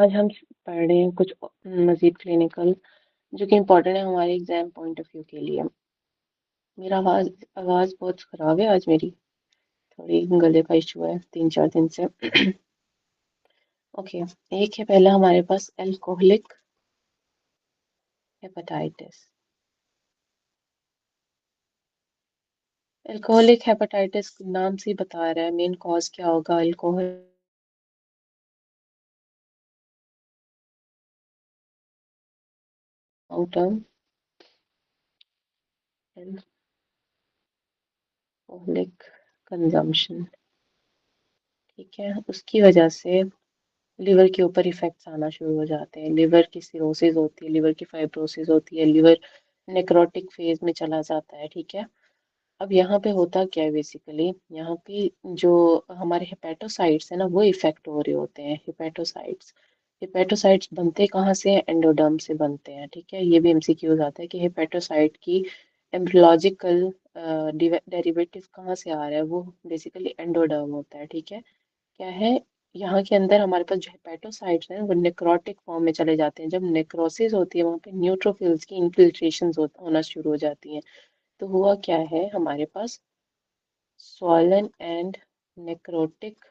आज हम पढ़ रहे हैं कुछ मजीद क्लिनिकल जो कि इम्पोर्टेंट है हमारे एग्जाम पॉइंट ऑफ व्यू के लिए। मेरा आवाज़ आवाज़ बहुत ख़राब है आज मेरी। थोड़ी गले का इशू है 3-4 दिन से। ओके। एक है पहला हमारे पास अल्कोहलिक हेपेटाइटिस। अल्कोहलिक हेपेटाइटिस नाम से ही बता रहा है मेन कॉज क्या होगा। Alcohol long term alcoholic consumption, ठीक है, उसकी वजह से लिवर के ऊपर इफेक्ट्स आना शुरू हो जाते हैं। लिवर की सिरोसिस होती है, लिवर की फाइब्रोसिस होती है, लिवर नेक्रोटिक फेज में चला जाता है, ठीक है। अब यहाँ पे होता क्या है बेसिकली, यहाँ पे जो हमारे हेपेटोसाइट्स है ना वो इफेक्ट हो रहे होते हैं। हेपेटोसाइट्स हेपेटोसाइट्स बनते कहाँ से हैं? एंडोडर्म से बनते हैं, ठीक है। ये भी एमसीक्यू आता है कि हेपेटोसाइट की एम्ब्रियोलॉजिकल डेरिवेटिव कहाँ से आ रहा है, वो बेसिकली एंडोडर्म होता है, ठीक है। क्या है, यहाँ के अंदर हमारे पास जो हेपेटोसाइट्स हैं वो नेक्रोटिक फॉर्म में चले जाते हैं। जब नेक्रोसिस होती है वहाँ पे न्यूट्रोफिल्स की इन्फिल्ट्रेशन होना शुरू हो जाती हैं। तो हुआ क्या है हमारे पास, swollen and necrotic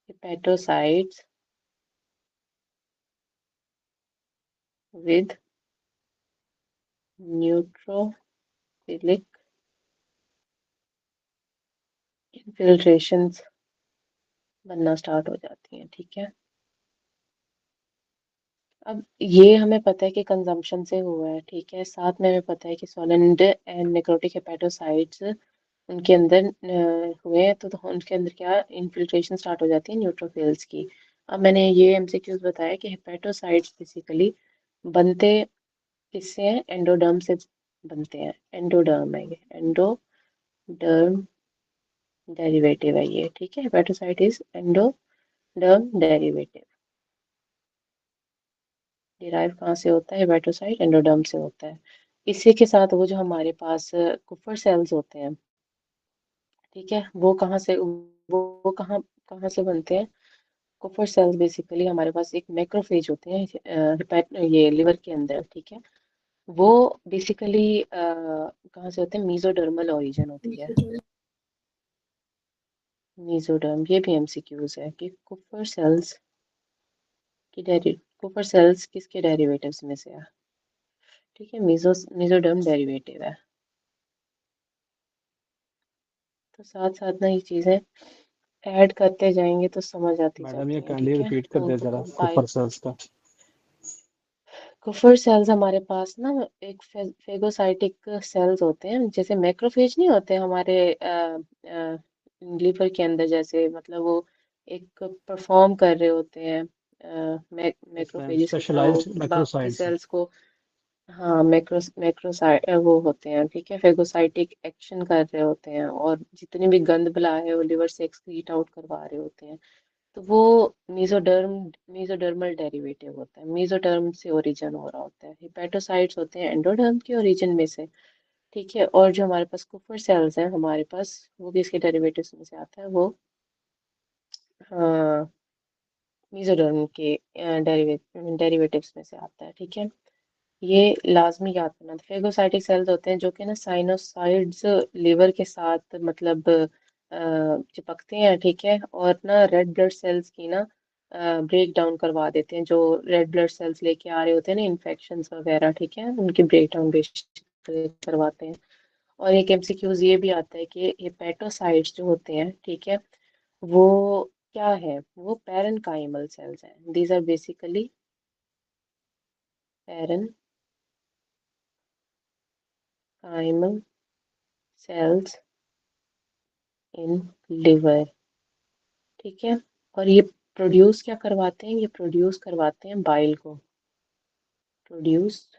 hepatocytes with neutrophilic infiltrations बनना स्टार्ट हो जाती हैं, ठीक है। अब ये हमें पता है कि कंजम्पशन से हुआ है, ठीक है। साथ में हमें पता है कि swollen एंड नेक्रोटिक हेपेटोसाइट्स उनके अंदर हुए हैं, तो उनके अंदर क्या इन्फिल्ट्रेशन स्टार्ट हो जाती है न्यूट्रोफिल्स की। अब मैंने ये एमसीक्यूज बताया कि हेपेटोसाइट्स बेसिकली बनते किससे हैं? एंडोडर्म से बनते हैं। एंडोडर्म है ये, एंडोडर्म डेरिवेटिव है ये, ठीक है। Hepatocyte is endoderm derivative. Derive कहाँ से होता है? हेपेटोसाइट एंडोडर्म से होता है। इसी के साथ वो जो हमारे पास कुफर सेल्स होते हैं, ठीक है, वो कहाँ से वो कहाँ कहाँ से बनते हैं? कुफर सेल्स बेसिकली हमारे पास एक मैक्रोफेज होते हैं ये लिवर के अंदर, ठीक है। वो बेसिकली कहाँ से होते हैं? मीजोडर्मल ओरिजिन होती है। मीजोडर्म, ये भी एमसीक्यूज है कि कुफर सेल्स किसके डेरिवेटिव्स में से है, ठीक है। मीजोडर्म डेरिवेटिव है। तो साथ साथ ना ये चीजें ऐड करते जाएंगे तो समझ आती मैडम ये जाती हैं, काइंडली ठीक है। रिपीट कर दे तो जरा कुफर सेल्स का। कुफर सेल्स हमारे पास ना एक फेगोसाइटिक सेल्स होते हैं, जैसे मैक्रोफेज नहीं होते हमारे लिवर के अंदर, जैसे मतलब वो एक परफॉर्म कर रहे होते हैं यस मैम, मैक्रोफेजेस की तरह, वो स्पेशलाइज्ड बाकी मैक्रोसाइट्स। सेल्स को, हाँ, मैक्रोसाइट वो होते हैं, ठीक है। फेगोसाइटिक एक्शन कर रहे होते हैं और जितनी भी गंद बला है वो लिवर से एक्सक्रीट आउट करवा रहे होते हैं। तो वो मीजोडर्मल डेरिवेटिव होता है, मीजोडर्म से ओरिजिन हो रहा होता है। हेपेटोसाइट्स होते हैं एंडोडर्म के ओरिजिन में से, ठीक है। और जो हमारे पास कुफर सेल्स हैं हमारे पास, वो किसके डेरिवेटिव्स में से आता है? वो हाँ, मीजोडर्म के डेरिवेटिव्स में से आता है, ठीक है। ये लाजमी याद करना। फेगोसाइटिक सेल्स होते हैं जो कि ना साइनोसाइड्स लिवर के साथ मतलब चिपकते हैं, ठीक है। और ना रेड ब्लड सेल्स की ना ब्रेक डाउन करवा देते हैं, जो रेड ब्लड सेल्स लेके आ रहे होते हैं ना इन्फेक्शंस वगैरह, ठीक है, उनकी ब्रेक डाउन बेसिकली करवाते हैं। और एक एमसीक्यूज ये भी आता है कि हेपेटोसाइट्स जो होते हैं, ठीक है, वो क्या है? वो पैरेनकाइमल सेल्स हैं। These are basically parenchymal cells in liver, ठीक है। और ये प्रोड्यूस क्या करवाते हैं? ये प्रोड्यूस करवाते हैं बाइल को, प्रोड्यूस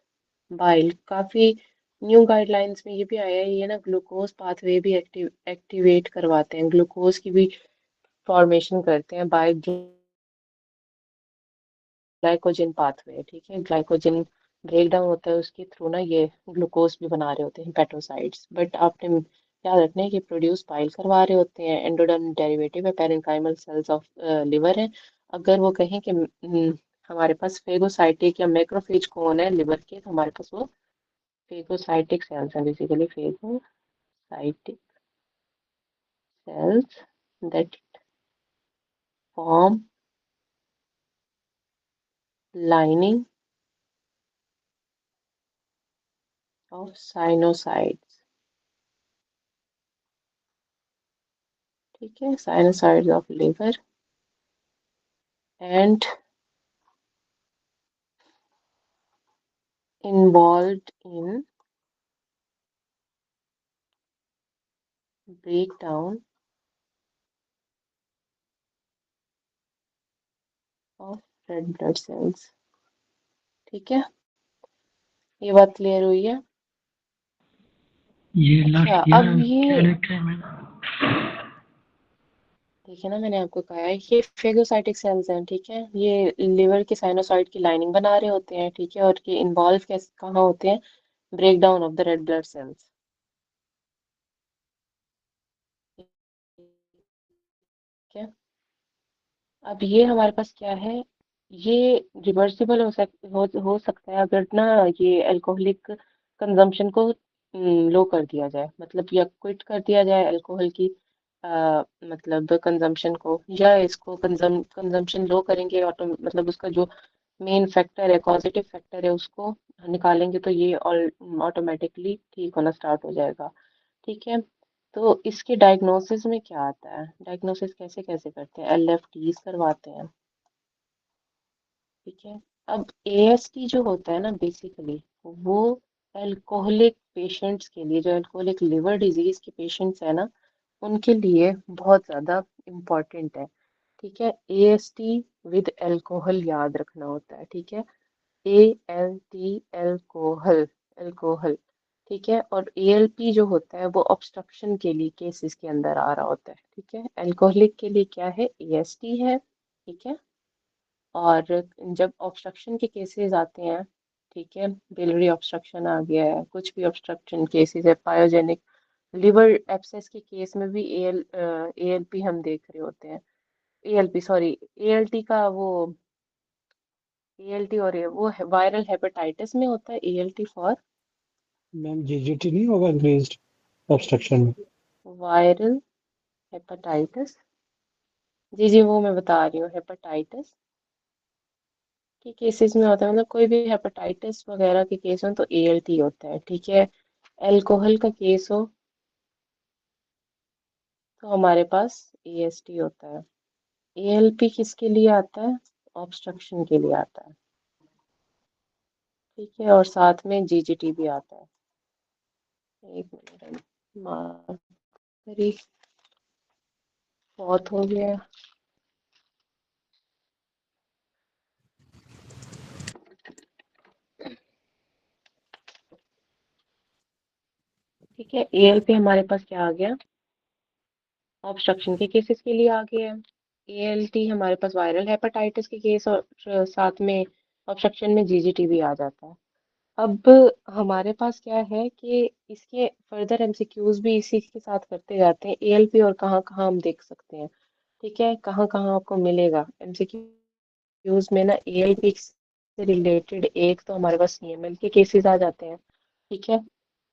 बाइल। काफी न्यू गाइडलाइंस में ये भी आया है, ये ना ग्लूकोज पाथवे भी एक्टिवेट करवाते हैं, ग्लूकोज की भी फॉर्मेशन करते हैं बाय ग्लाइकोजन पाथवे, ठीक है। ग्लाइकोजन ब्रेक डाउन होता है उसके थ्रू ना, ये ग्लूकोज भी बना रहे होते हैं हेपेटोसाइट्स। बट आपने याद रखना है कि प्रोड्यूस बाइल करवा रहे होते हैं। एंडोडर्म डेरिवेटिव है, पैरेन्काइमल सेल्स ऑफ लिवर है। अगर वो कहें कि हमारे पास फेगोसाइटिक या मैक्रोफेज कौन है लिवर के, तो हमारे पास वो फेगोसाइटिक सेल्स हैं, basically phagocytic cells that form lining of sinusoids। ठीक है, sinusoids of liver and involved in breakdown of red blood cells। ठीक है, ये बात क्लियर हुई है। ये अच्छा, लास्ट ईयर अब क्या ये लिखा है मैंने? देखिए ना, मैंने आपको कहा है ये फेगोसाइटिक सेल्स हैं, ठीक है, ये लिवर के साइनोसॉइड की लाइनिंग बना रहे होते हैं, ठीक है, और ये इन्वॉल्व कैसे कहाँ होते हैं, break down of the red blood cells. ठीक है, अब ये हमारे पास क्या है, ये रिवर्सिबल हो सकता है अगर ना ये अल्कोहलिक कंजम्पशन को लो कर दिया जाए, मतलब या क्विट कर दिया जाए अल्कोहल की मतलब कंजम्पशन को, या इसको कंजम्पशन लो करेंगे ऑटो, मतलब उसका जो मेन फैक्टर है, कॉजेटिव फैक्टर है, उसको निकालेंगे तो ये ऑटोमेटिकली ठीक होना स्टार्ट हो जाएगा। ठीक है, तो इसके डायग्नोसिस में क्या आता है, डायग्नोसिस कैसे कैसे करते हैं, एलएफटीज करवाते हैं। ठीक है, अब एएसटी जो होता है ना, बेसिकली वो अल्कोहलिक पेशेंट्स के लिए, जो अल्कोहलिक लिवर डिजीज के पेशेंट्स है ना, उनके लिए बहुत ज़्यादा इम्पोर्टेंट है। ठीक है, एएसटी विद अल्कोहल याद रखना होता है। ठीक है, ALT अल्कोहल, अल्कोहल। ठीक है, और ALP जो होता है वो ऑब्स्ट्रक्शन के लिए केसेस के अंदर आ रहा होता है। ठीक है, अल्कोहलिक के लिए क्या है, AST है। ठीक है, और जब ऑब्स्ट्रक्शन के केसेस आते हैं, ठीक है, बिलियरी ऑब्स्ट्रक्शन आ गया है, कुछ भी ऑब्स्ट्रक्शन केसेस है, पायोजेनिक लिवर एब्सेस के केस में भी ALP हम देख रहे होते हैं, ALP सॉरी, ALT का वो ALT, और ये वो वायरल हेपेटाइटिस में होता है ALT फॉर मैम जीजीटी नहीं होगा इंक्रीज्ड ऑब्स्ट्रक्शन में? Viral hepatitis. जी जी, वो मैं बता रही हूँ, हेपेटाइटिस के केसेस में होता है, मतलब कोई भी हेपेटाइटिस वगैरह के केस हो तो ALT होता है। ठीक है, अल्कोहल का केस हो तो हमारे पास AST होता है। ALP किसके लिए आता है, ऑब्स्ट्रक्शन के लिए आता है। ठीक है, और साथ में GGT भी आता है। एक मिनट, मार्करी बहुत हो गया। ठीक है, ALP हमारे पास क्या आ गया, ऑब्स्ट्रक्शन के केसेस के लिए आ गया है। ALT हमारे पास वायरल हेपेटाइटिस के केस, और साथ में ऑब्स्ट्रक्शन में GGT भी आ जाता है। अब हमारे पास क्या है कि इसके फर्दर एमसीक्यूज भी इसी के साथ करते जाते हैं, ALP और कहाँ कहाँ हम देख सकते हैं। ठीक है, कहाँ कहाँ आपको मिलेगा एमसीक्यूज में ना, ALP से रिलेटेड एक तो हमारे पास CML के केसेस आ जाते हैं। ठीक है,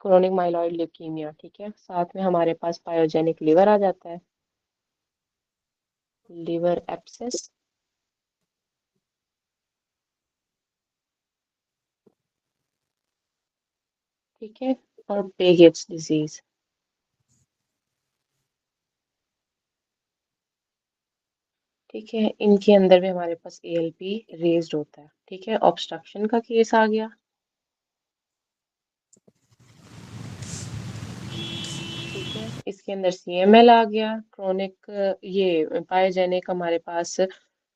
क्रोनिक माइलॉइड ल्यूकीमिया। ठीक है, साथ में हमारे पास पायोजेनिक लिवर आ जाता है, लिवर एब्सेस। ठीक है, और पेगेट्स डिजीज। ठीक है, इनके अंदर भी हमारे पास ALP रेज्ड होता है। ठीक है, ऑब्स्ट्रक्शन का केस आ गया। ठीक है, इसके अंदर CML आ गया, क्रोनिक ये पायोजेनिक हमारे पास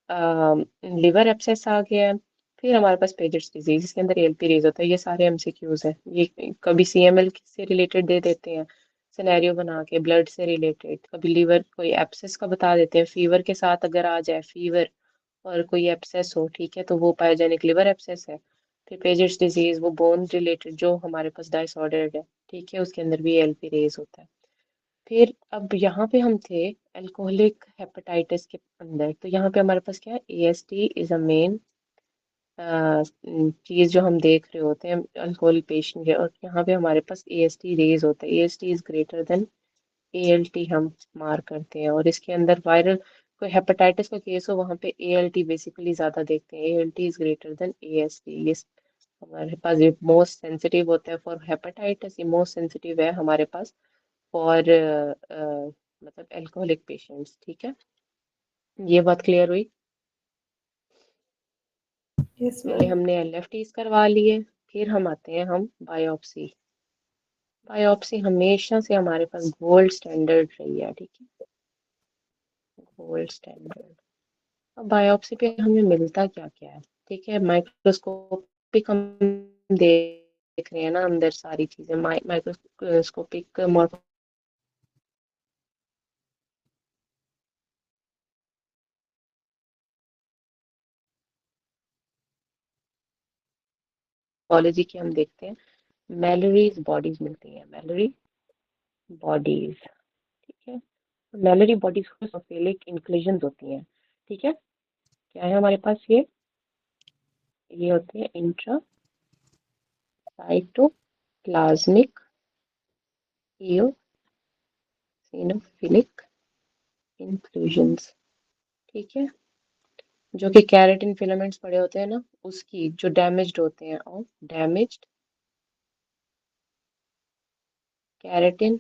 लिवर एब्सेस आ गया है। फिर हमारे पास पेजेट्स डिजीज, इसके अंदर ALP रेज होता है। ये सारे MCQs है, ये कभी CML से रिलेटेड दे देते हैं सिनेरियो बना के, ब्लड से रिलेटेड, कभी लिवर कोई एब्सेस का बता देते हैं, फीवर के साथ अगर आ जाए, फीवर और कोई एब्सेस हो, ठीक है, तो वो पायोजेनिक लिवर एब्सेस है। फिर पेजेट्स डिजीज वो बोन रिलेटेड जो हमारे पास डायसऑर्डर्ड है, ठीक है, उसके अंदर भी ALP रेज होता है। फिर अब यहाँ पे हम थे अल्कोहलिक हेपेटाइटिस के अंदर तो यहाँ पे हमारे पास क्या है, एएसटी इज अ मेन चीज जो हम देख रहे होते हैं अल्कोहल पेशेंट के, और यहाँ पे हमारे पास एएसटी रेज होता है, AST is greater than ALT हम मार्क करते हैं, और इसके अंदर वायरल कोई हेपेटाइटिस का केस हो वहाँ पे एएलटी बेसिकली ज्यादा देखते हैं, ALT is greater than AST. ये हमारे पास ये मोस्ट सेंसिटिव होता है फॉर हेपेटाइटिस, ये मोस्ट सेंसिटिव है हमारे पास फॉर मतलब एल्कोहलिक पेशेंट्स। ठीक है, ये बात क्लियर हुई। यस ये मैम। हमने एलएफटीज करवा लिए, फिर हम आते हैं हम बायोप्सी। बायोप्सी हमेशा से हमारे पास गोल्ड स्टैंडर्ड रही है, ठीक है, गोल्ड स्टैंडर्ड। अब बायोप्सी पे हमें मिलता क्या क्या है, ठीक है, माइक्रोस्कोपिक हम देख रहे हैं ना अंदर सारी चीजें, माइक्रोस्कोपिक मॉर्फोलॉजी की हम देखते हैं, मैलरीज बॉडीज मिलती हैं, मैलरी बॉडीज। ठीक है, मैलरी बॉडीज सोफेलिक इंक्लूजन होती हैं। ठीक है, क्या है हमारे पास ये होते हैं इंट्रासाइटोप्लाज्मिक इओसिनोफिलिक इंक्लूजन्स। ठीक है, जो कि कैरेटिन फिलामेंट्स पड़े होते हैं ना, उसकी जो डैमेज्ड होते हैं, और डैमेज्ड कैरेटिन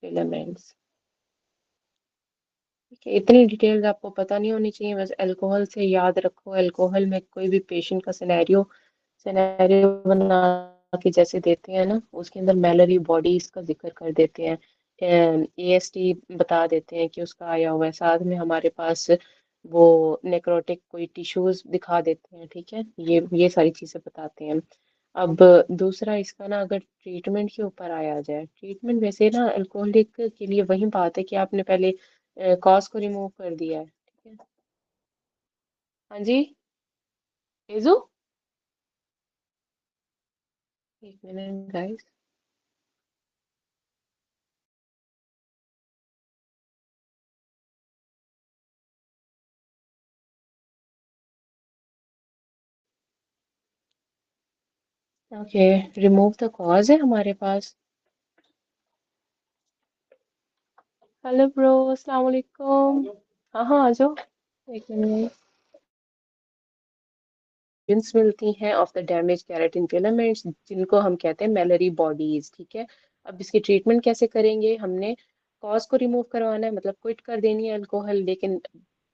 फिलामेंट्स। ठीक है, इतनी डिटेल्स आपको पता नहीं होनी चाहिए, बस अल्कोहल से याद रखो, अल्कोहल में कोई भी पेशेंट का सिनेरियो सिनेरियो बना के जैसे देते हैं ना, उसके अंदर मैलरी बॉडीज का जिक्र कर देते हैं, एएसटी बता देते हैं कि उसका आया हुआ है, साथ में हमारे पास वो नेक्रोटिक कोई टिश्यूज दिखा देते हैं। ठीक है, ये सारी चीजें बताते हैं। अब दूसरा इसका ना, अगर ट्रीटमेंट के ऊपर आया जाए, ट्रीटमेंट वैसे ना अल्कोहलिक के लिए वही बात है कि आपने पहले कॉज को रिमूव कर दिया है। ठीक है, हाँ जी तेजू, एक minute guys. Okay, remove the cause है हमारे पास। हेलो ब्रो, अस्सलाम वालेकुम। हाँ हाँ आ जाओ, एक मिनट। जिन्स मिलती हैं of the damage keratin filaments, जिनको हम कहते हैं मैलरी बॉडीज। ठीक है, अब इसकी ट्रीटमेंट कैसे करेंगे, हमने कॉज को रिमूव करवाना है, मतलब क्विट कर देनी है अल्कोहल, लेकिन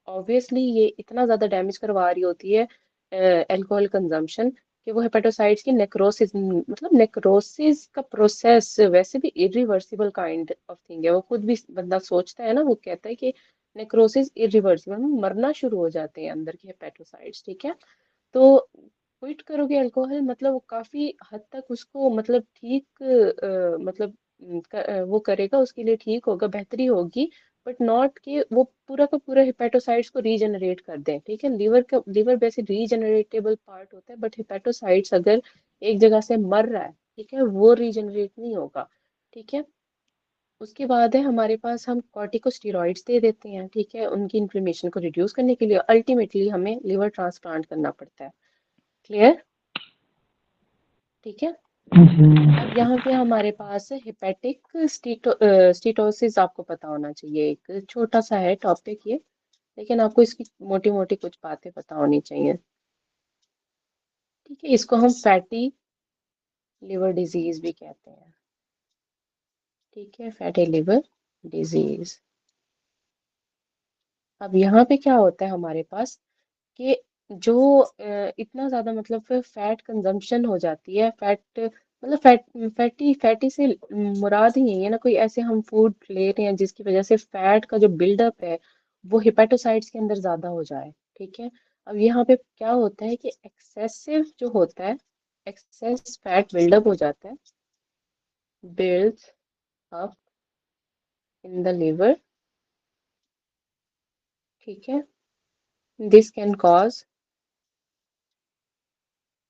ऑब्वियसली ये इतना ज्यादा डैमेज करवा रही होती है अल्कोहल कंजम्पशन, कि वो हेपेटोसाइट्स की नेक्रोसिस, मतलब नेक्रोसिस का प्रोसेस वैसे भी इरिवर्सिबल काइंड ऑफ थिंग है, वो खुद भी बंदा सोचता है ना, वो कहता है कि नेक्रोसिस इरिवर्सिबल, मरना शुरू हो जाते हैं अंदर के हेपेटोसाइट्स। ठीक है, तो क्विट करोगे अल्कोहल मतलब वो काफी हद तक उसको मतलब ठीक मतलब वो करेगा, उसके लिए ठीक होगा, बेहतरी होगी, बट नॉट कि वो पूरा का पूरा हेपेटोसाइट्स को रीजनरेट कर दें। ठीक है, लिवर वैसे रीजनरेटेबल पार्ट होता है, बट हेपेटोसाइट्स अगर एक जगह से मर रहा है, ठीक है, वो रीजनरेट नहीं होगा। ठीक है, उसके बाद है हमारे पास, हम कॉर्टिकोस्टेरॉइड्स दे देते हैं, ठीक है, उनकी इन्फ्लेमेशन को रिड्यूस करने के लिए, अल्टीमेटली हमें लिवर ट्रांसप्लांट करना पड़ता है। क्लियर? ठीक है, अब यहाँ पे हमारे पास हेपेटिक स्टीटोसिस, आपको पता होना चाहिए, एक छोटा सा है टॉपिक ये, लेकिन आपको इसकी मोटी मोटी कुछ बातें पता होनी चाहिए। ठीक है, इसको हम फैटी लिवर डिजीज भी कहते हैं। ठीक है, फैटी लिवर डिजीज। अब यहाँ पे क्या होता है हमारे पास कि जो इतना ज्यादा मतलब फैट कंजम्पशन हो जाती है, फैट मतलब फैटी से मुराद ही नहीं है ना, कोई ऐसे हम फूड ले रहे हैं जिसकी वजह से फैट का जो बिल्डअप है वो हेपेटोसाइट्स के अंदर ज्यादा हो जाए। ठीक है, अब यहाँ पे क्या होता है कि एक्सेसिव जो होता है, एक्सेस फैट बिल्डअप हो जाता है, builds up in the liver. ठीक है, this can cause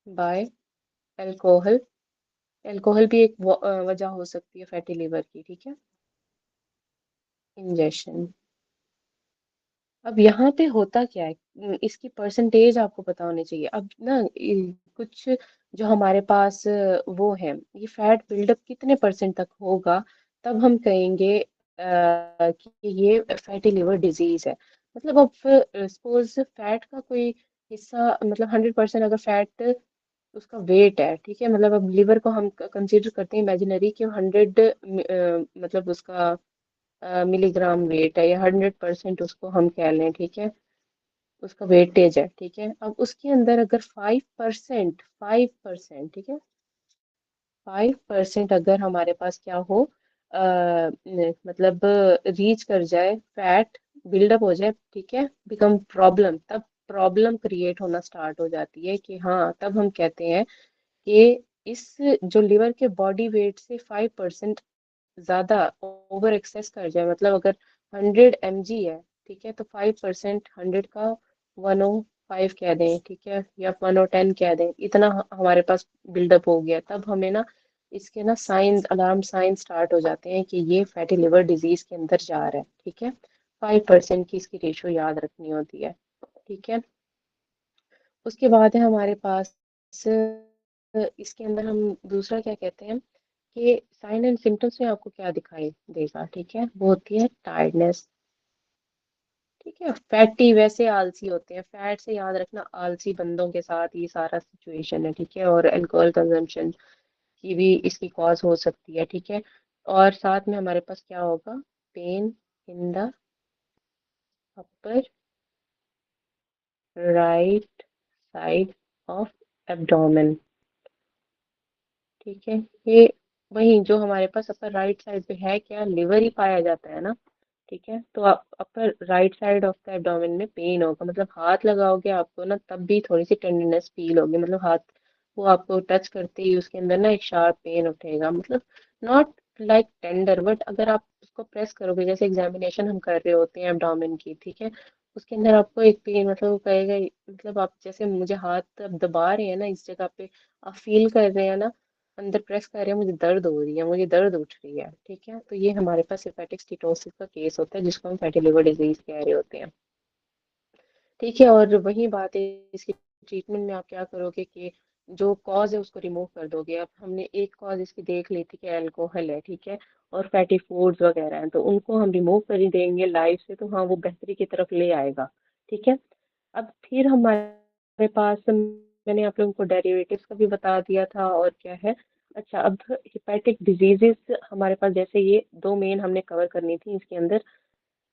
by alcohol, alcohol भी एक वजह हो सकती है फैटी लिवर की। ठीक है, इंजेक्शन। अब यहाँ पे होता क्या है, इसकी परसेंटेज आपको पता होनी चाहिए। अब ना कुछ जो हमारे पास वो है, ये फैट बिल्डअप कितने परसेंट तक होगा तब हम कहेंगे कि ये फैटी लिवर डिजीज है। मतलब अब सपोज फैट का कोई हिस्सा, मतलब 100% अगर फैट उसका वेट है, ठीक है, मतलब अब लिवर को हम कंसीडर करते हैं इमेजिनरी कि 100 मतलब उसका मिलीग्राम वेट है, या 100% उसको हम कह लें, ठीक है, उसका वेटेज है, ठीक है। अब उसके अंदर अगर 5%, ठीक है, 5% अगर हमारे पास क्या हो, मतलब रीच कर जाए, फैट बिल्डअप हो जाए, ठीक है, बिकम प्रॉब्लम, तब प्रॉब्लम क्रिएट होना स्टार्ट हो जाती है कि हाँ, तब हम कहते हैं कि इस जो लिवर के बॉडी वेट से 5% ज्यादा ओवर एक्सेस कर जाए, मतलब अगर 100 mg है, ठीक है, तो 5% 100 का 105 कह दें, ठीक है, या 110 कह दें, इतना हमारे पास बिल्डअप हो गया, तब हमें ना इसके ना साइंस, अलार्म साइन स्टार्ट हो जाते हैं कि ये फैटी लिवर डिजीज के अंदर जा रहा है, ठीक है। 5% की इसकी रेशो याद रखनी होती है, ठीक है। उसके बाद है हमारे पास इसके अंदर हम दूसरा क्या कहते हैं कि साइन एंड सिम्टम्स में आपको क्या दिखाई देगा, ठीक है, वो होती है टायर्डनेस, ठीक है। फैटी वैसे आलसी होते हैं, फैट से याद रखना, आलसी बंदों के साथ ये सारा सिचुएशन है, ठीक है। और अल्कोहल कंजम्पशन की भी इसकी कॉज हो सकती है, ठीक है। और साथ में हमारे पास क्या होगा, pain in the upper right side of abdomen, ठीक है। ये वही जो हमारे पास अपर राइट साइड पे है, क्या लिवर ही पाया जाता है ना, ठीक है। तो आप upper right side of the abdomen में पेन होगा, मतलब हाथ लगाओगे आपको ना, तब भी थोड़ी सी टेंडरनेस फील होगी, मतलब हाथ वो आपको टच करते ही उसके अंदर ना एक शार्प पेन उठेगा, मतलब नॉट लाइक टेंडर, बट अगर आप उसको प्रेस करोगे, जैसे एग्जामिनेशन हम कर रहे होते हैं एब्डोमेन की, ठीक है, उसके अंदर आपको एक पेन, मतलब वो कहेगा, मतलब आप जैसे मुझे हाथ अब दबा रहे हैं ना इस जगह पे, आप फील कर रहे हैं ना, अंदर प्रेस कर रहे हैं, मुझे दर्द हो रही है, मुझे दर्द उठ रही है, ठीक है। तो ये हमारे पास हेपेटिक स्टीटोसिस का केस होता है, जिसको हम फैटी लिवर डिजीज कह रहे होते हैं, ठीक है। और वही बात है, इसकी ट्रीटमेंट में आप क्या करोगे कि जो कॉज है उसको रिमूव कर दोगे। अब हमने एक कॉज इसकी देख ली थी कि अल्कोहल है, ठीक है, और फैटी फूड्स वगैरह हैं, तो उनको हम रिमूव कर ही देंगे लाइफ से, तो हाँ वो बेहतरी की तरफ ले आएगा, ठीक है। अब फिर हमारे पास, मैंने आप लोगों को डेरिवेटिव्स का भी बता दिया था, और क्या है, अच्छा, अब हेपेटिक डिजीजेस हमारे पास, जैसे ये दो मेन हमने कवर करनी थी इसके अंदर,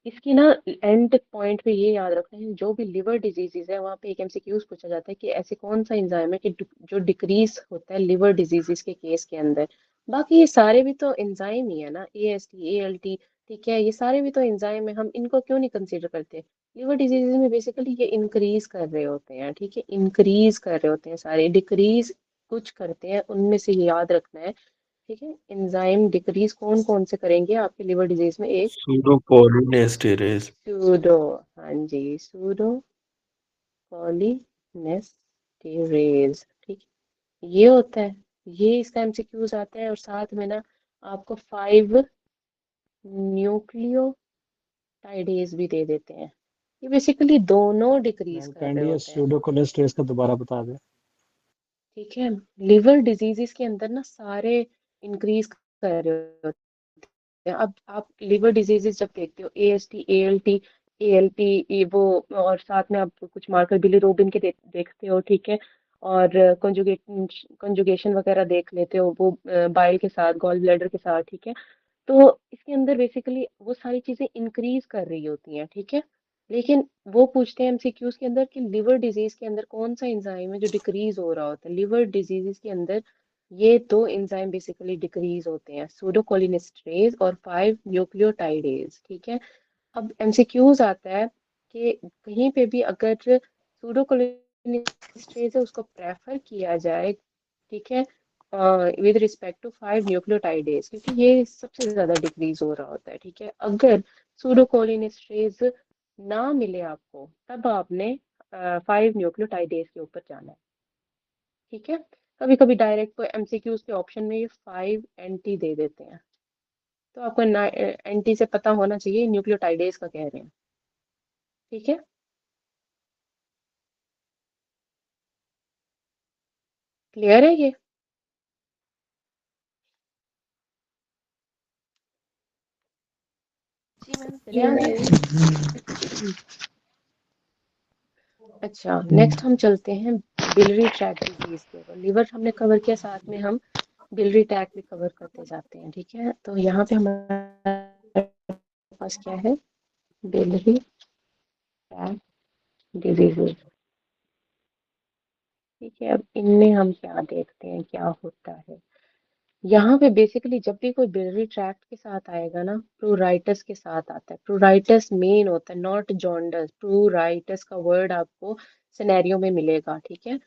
इसकी ना एंड पॉइंट पे ये याद रखना है, जो भी लिवर डिजीजेज है वहाँ पे एक एमसीक्यूज पूछा जाता है कि ऐसे कौन सा एंजाइम है कि जो डिक्रीज होता है लिवर डिजीजेस के केस के अंदर। बाकी ये सारे भी तो एंजाइम ही है ना, एएसटी एएलटी, ठीक है, ये सारे भी तो एंजाइम है, हम इनको क्यों नहीं कंसीडर करते। लिवर डिजीजेज में बेसिकली ये इंक्रीज कर रहे होते हैं, ठीक है, इंक्रीज कर रहे होते हैं सारे, डिक्रीज कुछ करते हैं, उनमें से ये याद रखना है, ठीक है। एंजाइम डिक्रीज कौन कौन से करेंगे आपके लिवर डिजीज में, एक Pseudocholinesterase. सूडो, हाँ जी, सूडो पॉलीनेस्टेरेज, ठीक है, ये होता है, ये इसका एमसीक्यूज आता है। और साथ में ना आपको 5 न्यूक्लियोटाइडेज भी दे देते हैं, ये बेसिकली दोनों डिक्रीज मैम कर रहे काइंडली ये होते हैं, स्यूडोकोलेस्ट्रेस का दोबारा बता दें। ठीक है। लिवर डिजीजेस के अंदर ना सारे इंक्रीज कर रहे होते हैं। अब आप लिवर डिजीजेस जब देखते हो, एएसटी एएलटी एएलपी वो, और साथ में आप कुछ मार्कर बिलीरोबिन के देखते हो, ठीक है, और कंजुगेशन वगैरह देख लेते हो वो बाइल के साथ, गॉल ब्लैडर के साथ, ठीक है। तो इसके अंदर बेसिकली वो सारी चीजें इंक्रीज कर रही होती हैं, ठीक है। लेकिन वो पूछते हैं एमसीक्यूज के अंदर कि लिवर डिजीज के अंदर कौन सा एंजाइम है जो डिक्रीज हो रहा होता है। लिवर डिजीजेस के अंदर ये दो एंजाइम बेसिकली डिक्रीज होते हैं, सूडोकोलिनेस्टरेज और 5 न्यूक्लियोटाइडेज, ठीक है। अब एमसीक्यूज आता है कि कहीं पे भी अगर सूडोकोलिनेस्टरेज है उसको प्रेफर किया जाए, ठीक है, विद रिस्पेक्ट टू 5 न्यूक्लियोटाइडेज, क्योंकि ये सबसे ज्यादा डिक्रीज हो रहा होता है, ठीक है। अगर सूडोकोलिनेस्टरेज ना मिले आपको, तब आपने 5 न्यूक्लियोटाइडेज के ऊपर जाना है, ठीक है। कभी कभी डायरेक्ट को एमसीक्यूज के ऑप्शन में ये 5 एंटी दे देते हैं, तो आपको एंटी से पता होना चाहिए न्यूक्लियोटाइडेज का कह रहे हैं। ठीक है, क्लियर है ये? जी मैम, चले आगे। अच्छा, नेक्स्ट हम चलते हैं बिलरी ट्रैक डिजीज के ऊपर। लिवर हमने कवर किया, साथ में हम बिलरी ट्रैक भी कवर करते जाते हैं। ठीक है, तो यहाँ पे हमारे पास क्या है, बिलरी ट्रैक डिजीजेज। ठीक है, अब इनमें हम क्या देखते हैं, क्या होता है। यहाँ पे बेसिकली जब भी कोई बिलरी ट्रैक्ट के साथ आएगा ना, प्रूराइटस के साथ आता है। प्रूराइटस मेन होता है, नॉट जॉन्डस। प्रूराइटस का वर्ड आपको सिनेरियो में मिलेगा। ठीक है,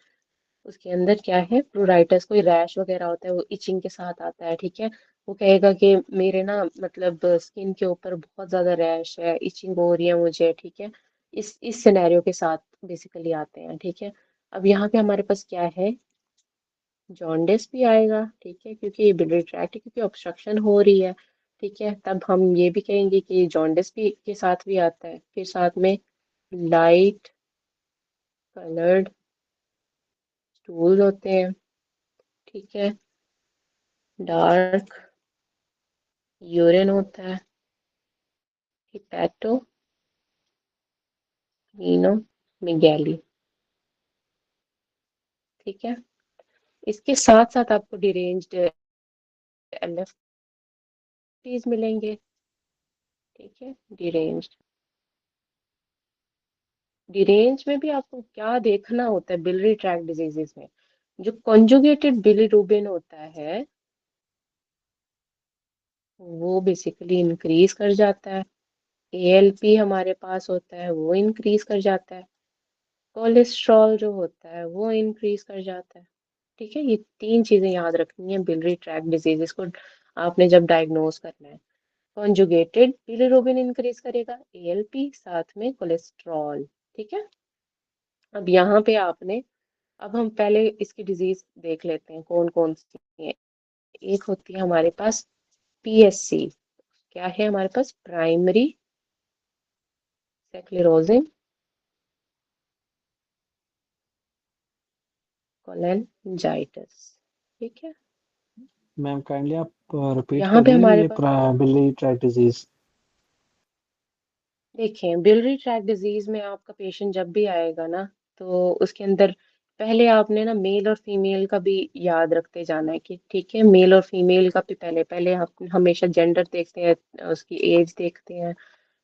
उसके अंदर क्या है, प्रूराइटस, कोई रैश वगैरह होता है, वो इचिंग के साथ आता है। ठीक है, वो कहेगा कि मेरे ना मतलब स्किन के ऊपर बहुत ज्यादा रैश है, इचिंग हो रही है मुझे। ठीक है, इस सिनेरियो के साथ बेसिकली आते हैं। ठीक है, अब यहाँ पे हमारे पास क्या है, जॉन्डिस भी आएगा। ठीक है, क्योंकि ये बिलरी ट्रैक्ट है, क्योंकि ऑब्स्ट्रक्शन हो रही है। ठीक है, तब हम ये भी कहेंगे कि जॉन्डिस भी के साथ भी आता है। फिर साथ में लाइट कलर्ड स्टूल होते हैं। ठीक है, डार्क यूरिन होता है, हिपैटो मीनो ठीक है, इसके साथ साथ आपको डिरेंज्ड एलएफटीज मिलेंगे। ठीक है, डिरेंज्ड, डिरेंज में भी आपको क्या देखना होता है बिलरी ट्रैक डिजीजेस में, जो कॉन्जुगेटेड बिलीरुबिन होता है वो बेसिकली इंक्रीज कर जाता है। एएलपी हमारे पास होता है, वो इंक्रीज कर जाता है। कोलेस्ट्रॉल जो होता है वो इंक्रीज कर जाता है। ठीक है, ये तीन चीजें याद रखनी है बिलरी ट्रैक डिजीजेस को आपने जब डायग्नोज करना है। कॉन्जुगेटेड बिलीरुबिन इंक्रीज करेगा, एएलपी साथ में कोलेस्ट्रॉल। ठीक है, अब यहाँ पे आपने, अब हम पहले इसकी डिजीज देख लेते हैं कौन कौन सी है। एक होती है हमारे पास पीएससी, क्या है हमारे पास, प्राइमरी स्क्लेरोसिस कोलेंजाइटिस। ठीक है, मैम काइंडली आप रिपीट यहाँ पे करिए हमारे ये पास, बिली ट्रैक डिजीज। देखें बिलरी ट्रैक डिजीज में आपका पेशेंट जब भी आएगा ना, तो उसके अंदर पहले आपने ना मेल और फीमेल का भी याद रखते जाना है कि ठीक है, मेल और फीमेल का भी पहले पहले आप हमेशा जेंडर देखते हैं, उसकी एज देखते हैं।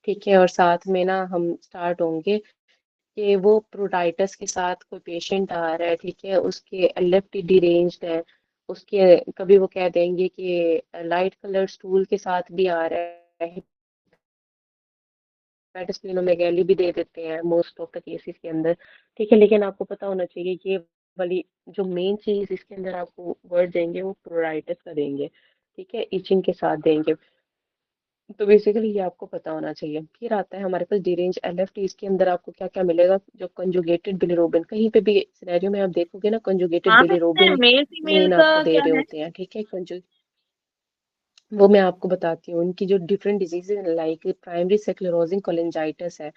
ठीक है, और साथ में ना हम स्टार्ट होंगे कि वो प्रोटाइटिस के साथ कोई पेशेंट आ रहा है। ठीक है, उसके लेफ्ट डिरेंज्ड है, उसके कभी वो कह देंगे कि लाइट कलर स्टूल के साथ भी आ रहा है, मेटास्प्लिनोमेगैली भी दे देते हैं मोस्ट ऑफ द केसेस के अंदर। ठीक है, लेकिन आपको पता होना चाहिए ये वाली जो मेन चीज इसके अंदर आपको वर्ड देंगे वो प्रोराइटिस का देंगे। ठीक है, इचिंग के साथ देंगे। तो बेसिकली ये आपको पता होना चाहिए। फिर आता है हमारे पास डिरेंज एलएफटी, इसके अंदर आपको क्या क्या मिलेगा, जो कंजुगेटेड बिलिरुबिन, कहीं पे भी सिनेरियो में आप देखोगे ना कंजुगेटेड आप इसमें बिलिरुबिन मेल फीमेल मेन का आपको दे क्या रहे है? होते हैं। ठीक है, वो मैं आपको बताती हूँ, उनकी जो different diseases like primary sclerosis cholangitis है।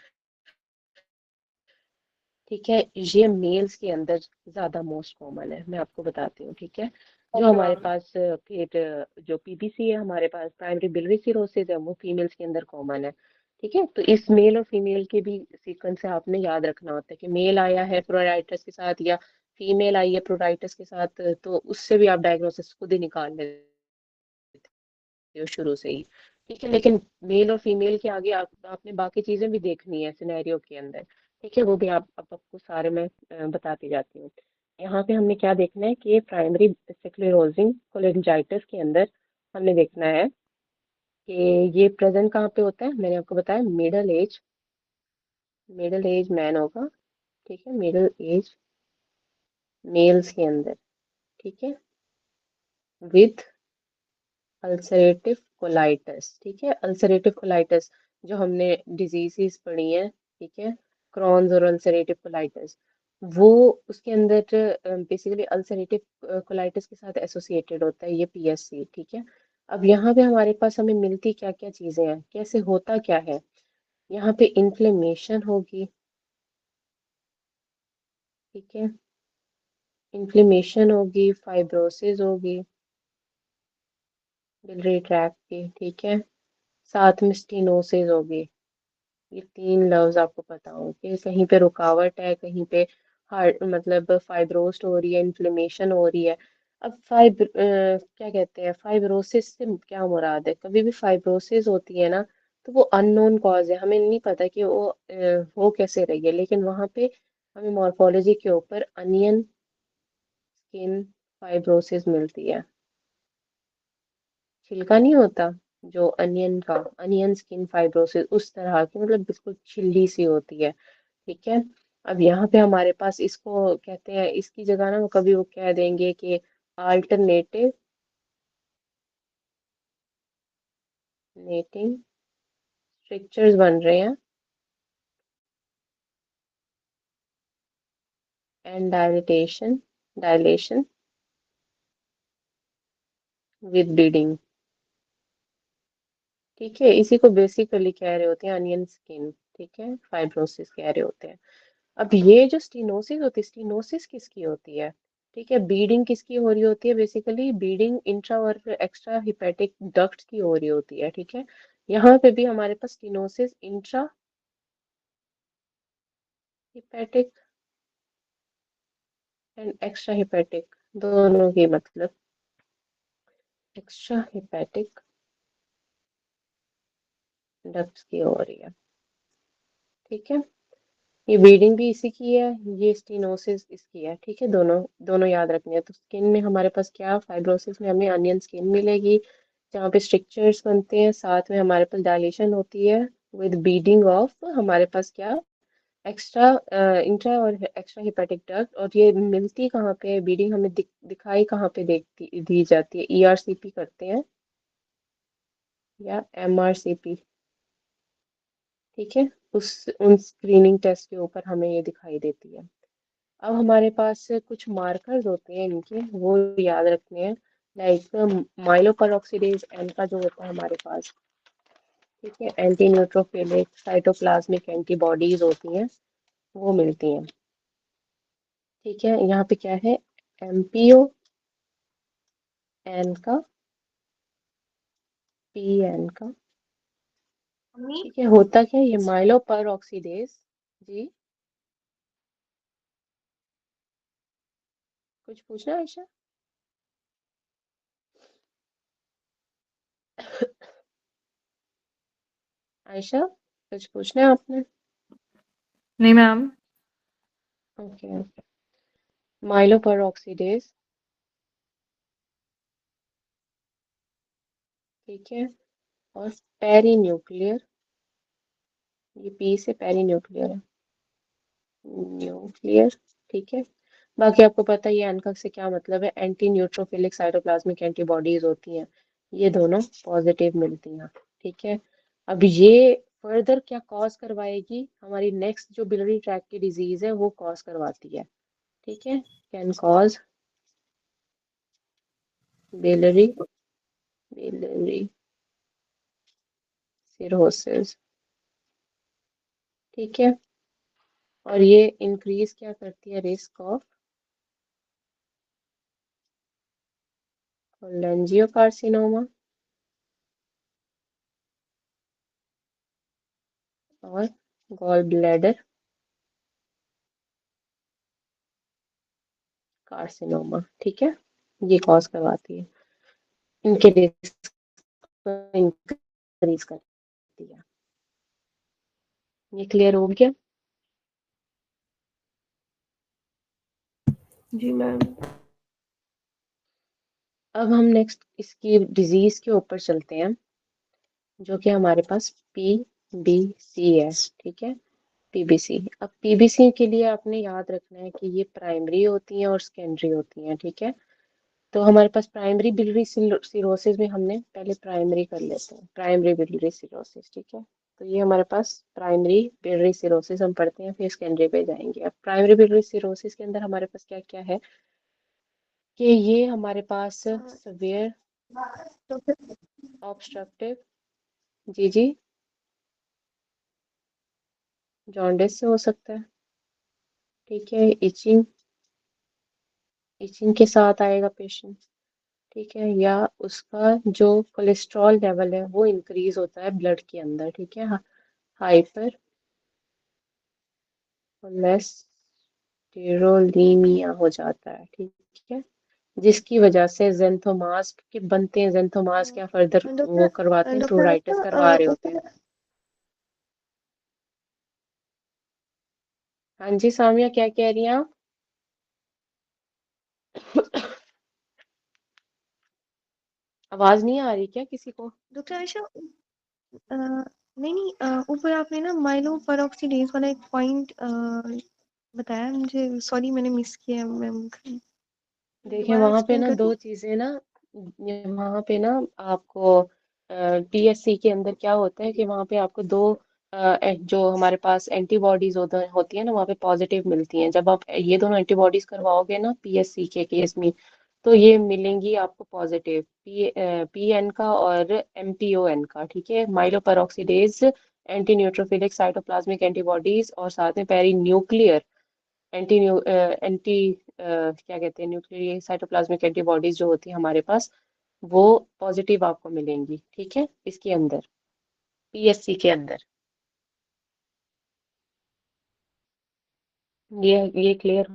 ठीक है, ये मेल्स के अंदर ज्यादा मोस्ट कॉमन है, मैं आपको बताती हूँ। ठीक है, जो ओके हमारे मैम। पास फिर जो पीबीसी है हमारे पास, प्राइमरी बिलियरी सिरोसिस है, वो फीमेल्स के अंदर कॉमन है। ठीक है, तो इस मेल और फीमेल के भी सीक्वेंस से आपने याद रखना होता है कि मेल आया है प्रोराइटिस के साथ या फीमेल आई है प्रोराइटिस के साथ, तो उससे भी आप डायग्नोसिस खुद ही निकाल लेते हो शुरू से ही। ठीक है, लेकिन मेल और फीमेल के आगे आपने बाकी चीजें भी देखनी है सिनेरियो के अंदर। ठीक है, वो भी आप अब आपको सारे मैं बताती जाती हूँ। यहाँ पे हमने क्या देखना है कि प्राइमरी स्क्लेरोसिस कोलिंजाइटिस के अंदर हमने देखना है कि ये प्रेजेंट कहाँ पे होता है। मैंने आपको बताया मिडिल एज मैन होगा। ठीक है, मिडिल एज मेल्स के अंदर। ठीक है, विथ अल्सरेटिव कोलाइटिस। ठीक है, अल्सरेटिव कोलाइटिस जो हमने डिजीजेस पढ़ी हैं, ठीक है, क्रॉन्स और अल्सरेटिव कोलाइटिस, वो उसके अंदर बेसिकली अल्सरेटिव कोलाइटिस के साथ एसोसिएटेड होता है ये पीएससी। ठीक है, अब यहाँ पे हमारे पास हमें मिलती क्या क्या चीजें हैं, कैसे होता क्या है। यहाँ पे इन्फ्लेमेशन होगी, ठीक है, इन्फ्लेमेशन होगी, फाइब्रोसिस होगी बिलियरी ट्रैक्ट की, ठीक है, साथ में स्टेनोसिस होगी। ये 3 लफ्ज आपको पता होंगे, कहीं पे रुकावट है, कहीं पे हार्ट मतलब फाइब्रोस्ट हो रही है, इन्फ्लेमेशन हो रही है। अब क्या कहते हैं, फाइब्रोसिस से क्या मुराद है। कभी भी फाइब्रोसिस होती है ना, तो वो अननोन कॉज है, हमें नहीं पता कि वो हो कैसे रही है, लेकिन वहां पे हमें मॉर्फोलॉजी के ऊपर अनियन स्किन फाइब्रोसिस मिलती है। छिलका नहीं होता जो अनियन का, अनियन स्किन फाइब्रोसिस उस तरह की, मतलब बिल्कुल छिल्ली सी होती है, ठीक है। अब यहाँ पे हमारे पास इसको कहते हैं, इसकी जगह ना वो कभी वो कह देंगे कि अल्टरनेटिव नेटिंग स्ट्रक्चर्स बन रहे हैं एंड डायलेशन विद ब्लीडिंग, ठीक है। इसी को बेसिकली कह रहे होते हैं अनियन स्किन, ठीक है, फाइब्रोसिस कह रहे होते हैं। अब ये जो स्टीनोसिस होती है, स्टीनोसिस किसकी होती है, ठीक है, बीडिंग किसकी हो रही होती है, बेसिकली बीडिंग इंट्रा और एक्स्ट्रा हिपेटिक डक्ट की हो रही होती है, ठीक है। यहाँ पे भी हमारे पास stenosis intra hepatic and extra hepatic दोनों की, मतलब एक्स्ट्रा हिपेटिक डक्ट की हो रही है, ठीक है। ये बीडिंग भी इसी की है, ये स्टीनोसिस इसकी है, ठीक है। दोनों दोनों याद रखनी है। तो स्किन में हमारे पास क्या, फाइब्रोसिस में हमें अनियन स्किन मिलेगी जहाँ पे स्ट्रक्चर्स बनते हैं, साथ में हमारे पास डायलेशन होती है विद बीडिंग ऑफ हमारे पास क्या, एक्स्ट्रा इंट्रा और एक्स्ट्रा हिपेटिक डक्ट। और ये मिलती कहाँ पे है बीडिंग, हमें दिखाई कहाँ पे देखती दी जाती है, ईआरसीपी करते हैं या एमआरसीपी, ठीक है। उस उन स्क्रीनिंग टेस्ट के ऊपर हमें ये दिखाई देती है। अब हमारे पास कुछ मार्कर्स होते हैं इनके, वो याद रखने हैं, लाइक माइलोपेरोक्सीडेज एन का जो होता है हमारे पास, ठीक है, एंटी न्यूट्रोफिलिक साइटोप्लाज्मिक एंटीबॉडीज होती हैं, वो मिलती हैं, ठीक है। यहाँ पे क्या है, एमपीओ एन का, पी एन का, ठीक है। होता क्या है ये माइलोपेरोक्सीडेज, जी कुछ पूछना है आयशा। आयशा कुछ पूछना है आपने। नहीं मैम। ओके ओके, माइलोपेरोक्सीडेज, ठीक है, और पेरी न्यूक्लियर, ये पी से पेरी न्यूक्लियर है, न्यूक्लियर, ठीक है। बाकी आपको पता है ये एनका से क्या मतलब है, एंटी न्यूट्रोफिलिक साइटोप्लाज्मिक एंटीबॉडीज होती हैं, ये दोनों पॉजिटिव मिलती हैं, ठीक है। अब ये फर्दर क्या कॉज करवाएगी, हमारी नेक्स्ट जो बिलियरी ट्रैक की डिजीज है वो कॉज करवाती है, ठीक है, can cause biliary biliary cirrhosis, ठीक है। और ये इंक्रीज क्या करती है, रिस्क ऑफ कोलेंजियोकार्सिनोमा और गॉल ब्लैडर कार्सिनोमा, ठीक है, ये कॉज करवाती है, इनके रिस्क को इंक्रीज करती है। ये क्लियर हो गया। जी मैम। अब हम नेक्स्ट इसकी डिजीज के ऊपर चलते हैं, जो कि हमारे पास पीबीसी है, ठीक है, पीबीसी। अब पीबीसी के लिए आपने याद रखना है कि ये प्राइमरी होती हैं और सेकेंडरी होती हैं, ठीक है। तो हमारे पास प्राइमरी बिलियरी सिरोसिस में हमने पहले प्राइमरी कर लेते हैं, प्राइमरी बिलियरी सिरोसिस, ठीक है। तो ये हमारे पास प्राइमरी बिलियरी सिरोसिस हम पढ़ते हैं, फिर सेकेंडरी पे जाएंगे। अब प्राइमरी बिलियरी सिरोसिस के अंदर हमारे पास क्या क्या है कि ये हमारे पास सवेयर तो फिर ऑब्स्ट्रक्टिव, जी, जॉन्डिस से हो सकता है। ठीक है, इचिंग, इचिंग के साथ आएगा पेशेंट। ठीक है, या उसका जो कोलेस्ट्रॉल लेवल है वो इंक्रीज होता है ब्लड के अंदर। ठीक है, हाइपर कोलेस्टेरोलीमिया हो जाता है। ठीक है, जिसकी वजह से जेंथोमास के बनते हैं। जेंथोमास क्या फर्दर वो करवाते हैं, डॉक्टर प्रोराइटिस करवा रहे होते हैं। ऊपर हाँ जी सामिया, क्या कह रही हैं आप? आवाज नहीं आ रही क्या किसी को? डॉक्टर आयशा नहीं नहीं ऊपर आपने ना माइलो पेरोक्सीडेज वाला एक पॉइंट बताया मुझे, सॉरी मैंने मिस किया मैम। देखिए दोबारा वहां पे एक्सप्लेन ना कर दो दूं? चीजें ना, वहां पे ना आपको पीएससी के अंदर क्या होता है कि वहां पे आपको दो जो हमारे पास एंटीबॉडीज होती है ना, वहां पे पॉजिटिव मिलती हैं। जब आप ये दोनों एंटीबॉडीज करवाओगे ना पीएससी के केस में, तो ये मिलेंगी आपको पॉजिटिव, पीएन का और एमपीओएन का। ठीक है, माइलोपेरोक्सीडेज एंटी न्यूट्रोफिलिक साइटोप्लाज्मिक एंटीबॉडीज, और साथ में पेरी न्यूक्लियर एंटी क्या कहते हैं, न्यूक्लियर साइटोप्लाज्मिक एंटीबॉडीज जो होती है हमारे पास, वो पॉजिटिव आपको मिलेंगी। ठीक है, इसके अंदर पीएससी के अंदर। ये क्लियर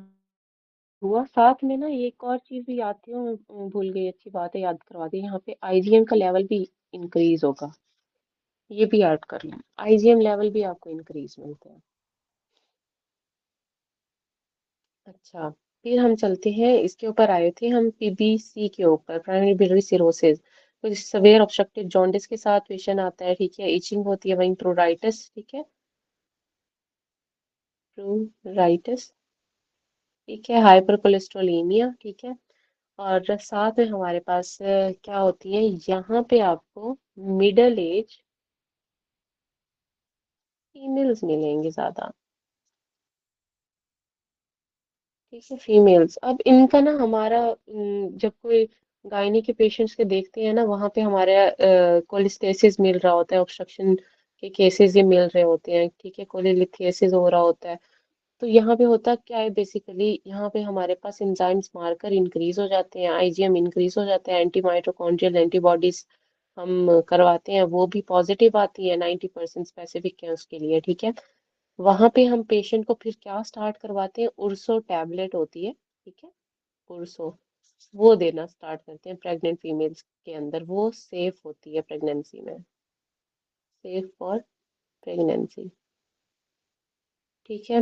हुआ। साथ में ना ये एक और चीज भी आती है, मैं भूल गई, अच्छी बात है याद करवा दी। यहाँ पे आईजीएम का लेवल भी इंक्रीज होगा, ये भी ऐड कर लें। आईजीएम लेवल भी आपको इंक्रीज मिलते हैं। अच्छा, फिर हम चलते हैं, इसके ऊपर आए थे हम पीबीसी के ऊपर, प्राइमरी biliary सिरोसिस। तो सवेयर ऑब्स्ट्रक्टिव जॉन्डिस के साथ पेशेंट आता है। ठीक है, इचिंग होती है, वहीं प्रोराइटिस। ठीक है, प्रोराइटिस। ठीक है, हाइपर कोलेस्ट्रोलेमिया। ठीक है, और साथ में हमारे पास क्या होती है, यहाँ पे आपको मिडल एज फीमेल्स मिलेंगे ज्यादा। ठीक है, फीमेल्स। अब इनका ना हमारा जब कोई गायनी के पेशेंट्स के देखते हैं ना, वहां पे हमारे कोलिस्टेसिस मिल रहा होता है, ऑब्स्ट्रक्शन के केसेस ये मिल रहे होते हैं। ठीक है, कोलिलिथियासिस हो रहा होता है। तो यहाँ पे होता क्या है, बेसिकली यहाँ पे हमारे पास एंजाइम्स मार्कर इंक्रीज हो जाते हैं, आईजीएम इंक्रीज हो जाता है, एंटी माइटोकॉन्ड्रियल एंटीबॉडीज हम करवाते हैं, वो भी पॉजिटिव आती है, 90% स्पेसिफिक है उसके लिए। ठीक है, वहां पे हम पेशेंट को फिर क्या स्टार्ट करवाते हैं, उर्सो टैबलेट होती है। ठीक है, उर्सो, वो देना स्टार्ट करते हैं प्रेग्नेंट फीमेल्स के अंदर। वो सेफ होती है प्रेगनेंसी में, सेफ फॉर प्रेगनेंसी। ठीक है,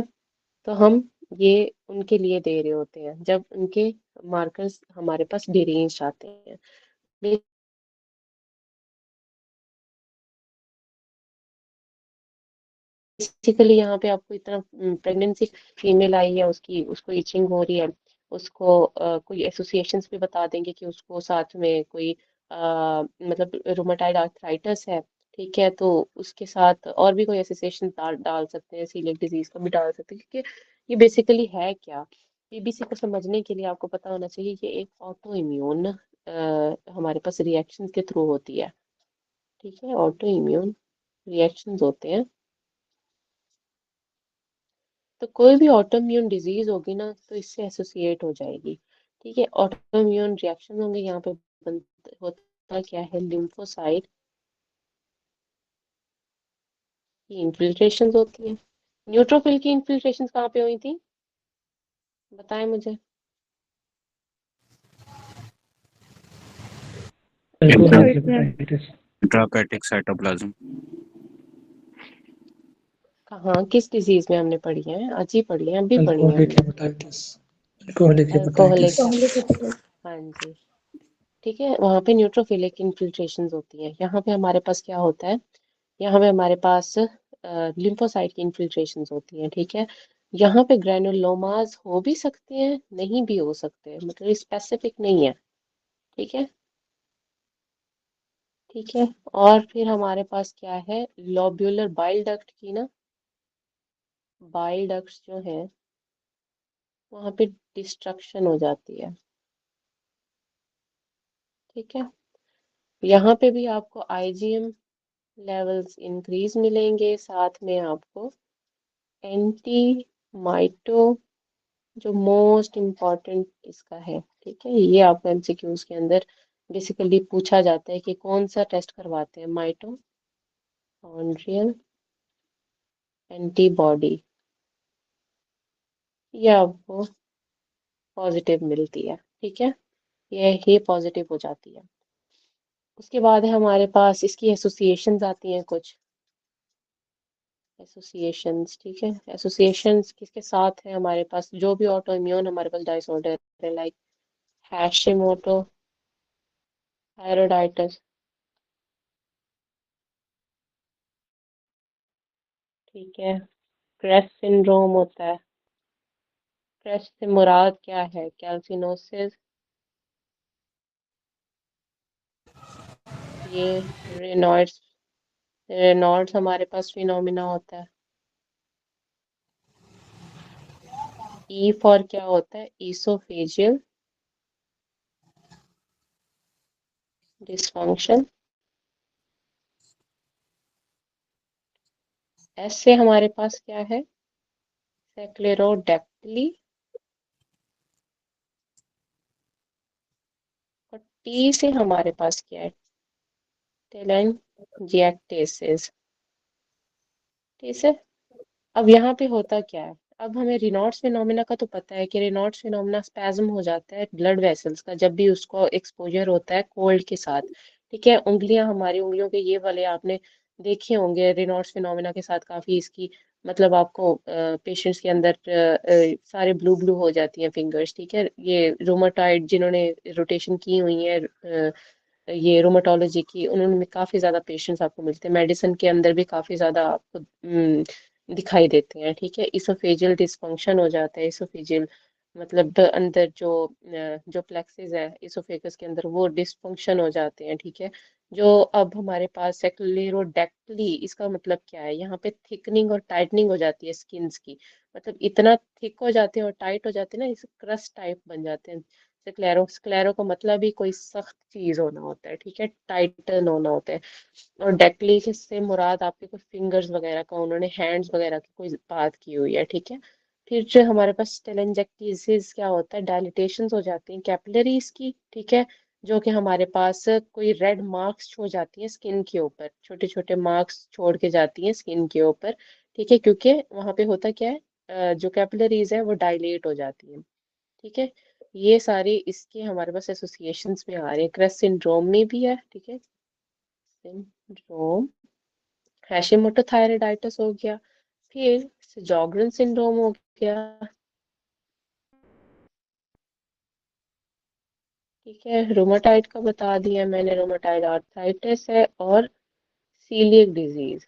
तो हम ये उनके लिए दे रहे होते हैं जब उनके मार्कर्स हमारे पास डिरेंज आते हैं। बेसिकली यहाँ पे आपको इतना, प्रेगनेंसी फीमेल आई है, उसकी उसको इचिंग हो रही है, उसको कोई एसोसिएशंस भी बता देंगे कि उसको साथ में कोई मतलब रूमेटाइड आर्थराइटिस है। ठीक है, तो उसके साथ और भी कोई एसोसिएशन डाल सकते हैं, सीलियक डिजीज का भी डाल सकते हैं, क्योंकि ये बेसिकली है क्या, पीबीसी को समझने के लिए आपको पता होना चाहिए कि एक ऑटो इम्यून हमारे पास रिएक्शन के थ्रू होती है। ठीक है, ऑटो इम्यून रिएक्शंस होते हैं। तो कोई भी ऑटोइम्यून डिजीज होगी ना, तो इससे एसोसिएट हो जाएगी। ठीक है, ऑटोइम्यून रिएक्शन होंगे यहाँ पे। होता क्या है, लिम्फोसाइट की इन्फिल्ट्रेशन होती है। न्यूट्रोफिल की इन्फिल्ट्रेशन कहाँ पे हुई थी, बताएं मुझे। Alcoholic Right, yeah. Hepatitis. Intrahepatic cytoplasm. कहाँ, किस डिजीज में हमने पढ़ी है, आज ही पढ़ी है, अभी पढ़ी है अल्कोहलिक हमने। हेपेटाइटिस। Alcoholic alcoholic, hepatitis. हाँ जी। ठीक है, वहाँ पे न्यूट्रोफिलिक इन्फिल्ट्रेशन होती है। यहाँ पे हमारे पास क्या होता है, यहाँ पे हमारे पास लिम्फोसाइट की इन्फिल्ट्रेशंस होती हैं। ठीक है, यहाँ पे ग्रैनुलोमास हो भी सकते हैं, नहीं भी हो सकते हैं, मतलब स्पेसिफिक नहीं है। ठीक है, ठीक है, और फिर हमारे पास क्या है, लोब्यूलर बाइल डक्ट की ना, बाइल डक्ट्स जो है वहाँ पे डिस्ट्रक्शन हो जाती है। ठीक है, यहाँ पे भी आपको IgM लेवल्स इंक्रीज मिलेंगे, साथ में आपको एंटी माइटो जो मोस्ट इम्पॉर्टेंट इसका है, ठीक है। ये आपको MCQs के अंदर बेसिकली पूछा जाता है कि कौन सा टेस्ट करवाते हैं, माइटोकॉन्ड्रियल एंटीबॉडी, ये आपको पॉजिटिव मिलती है, ठीक है। ये पॉजिटिव हो जाती है। उसके बाद है हमारे पास इसकी एसोसिएशंस आती हैं कुछ एसोसिएशंस, ठीक है। एसोसिएशंस किसके साथ है हमारे पास, जो भी ऑटो इम्यून हमारे पास डिसऑर्डर है, लाइक हैशिमोटो थायराइडाइटिस, ठीक है। क्रेस सिंड्रोम होता है। क्रेस से मुराद क्या है, कैल्सिनोसिस, ये रेनॉइड्स, रेनॉल्ड्स हमारे पास फिनोमिना होता है। ई फॉर क्या होता है, ईसोफेजियल डिसफंक्शन। एस से हमारे पास क्या है, सेक्लेरोडेक्टली। और टी से हमारे पास क्या है, टेलेंजिएक्टेसिस, ठीक है। अब यहाँ पे होता क्या है, अब हमें रिनॉट्स फिनोमिना का तो पता है कि रिनॉट्स फिनोमिना स्पैज्म हो जाता है ब्लड वेसल्स का जब भी उसको एक्सपोजर होता है कोल्ड के साथ, ठीक है। उंगलियां, हमारी उंगलियों के ये वाले आपने देखे होंगे रिनॉट्स फिनोमिना के साथ, काफी इसकी मतलब आपको पेशेंट्स के अंदर सारे ब्लू ब्लू हो जाती हैं फिंगर्स, ठीक है। ये रोमाटाइड जिन्होंने रोटेशन की हुई है ये रोमाटोलॉजी की, उन्होंने काफी ज्यादा पेशेंट्स आपको मिलते हैं, मेडिसिन के अंदर भी काफी ज्यादा आपको दिखाई देते हैं, ठीक है। इसोफेजियल डिस्फंक्शन हो जाता है, इसोफेजियल मतलब अंदर जो प्लेक्सेस है इसोफेगस के अंदर वो डिस्फंक्शन हो जाते हैं, ठीक है। जो अब हमारे पास सेक्लेरोडेक्टली, इसका मतलब क्या है, यहाँ पे थिकनिंग और टाइटनिंग हो जाती है स्किन्स की, मतलब इतना थिक हो जाते हैं और टाइट हो जाते हैं ना, इसे क्रस्ट टाइप बन जाते हैं। स्क्लेरो, स्क्लेरो का मतलब ही कोई सख्त चीज होना होता है, ठीक है, टाइटन होना होता है। और डेक्टली से मुराद आपके कोई फिंगर्स वगैरह का, उन्होंने हैंड्स वगैरह की कोई बात की हुई है, ठीक है। फिर जो हमारे पास टेलेंजेक्टेसिस क्या होता है, डायलिटेशंस हो जाती हैं कैपिलरीज की, ठीक है। जो कि हमारे पास कोई रेड मार्क्स छोड़ जाती हैं स्किन के ऊपर, छोटे छोटे मार्क्स छोड़ के जाती हैं स्किन के ऊपर, ठीक है, क्योंकि वहां पे होता क्या है, जो कैपिलरीज है वो डायलेट हो जाती हैं, ठीक है। ये सारी इसके हमारे पास एसोसिएशंस में आ रहे हैं, क्रेस सिंड्रोम में भी है, ठीक है। सिंड्रोम, हैशिमोटो थायराइडाइटिस हो गया, फिर sjogren सिंड्रोम हो गया, ठीक है। रोमाटाइड का बता दिया मैंने, रोमाटाइड आर्थराइटिस है, और सीलियक डिजीज,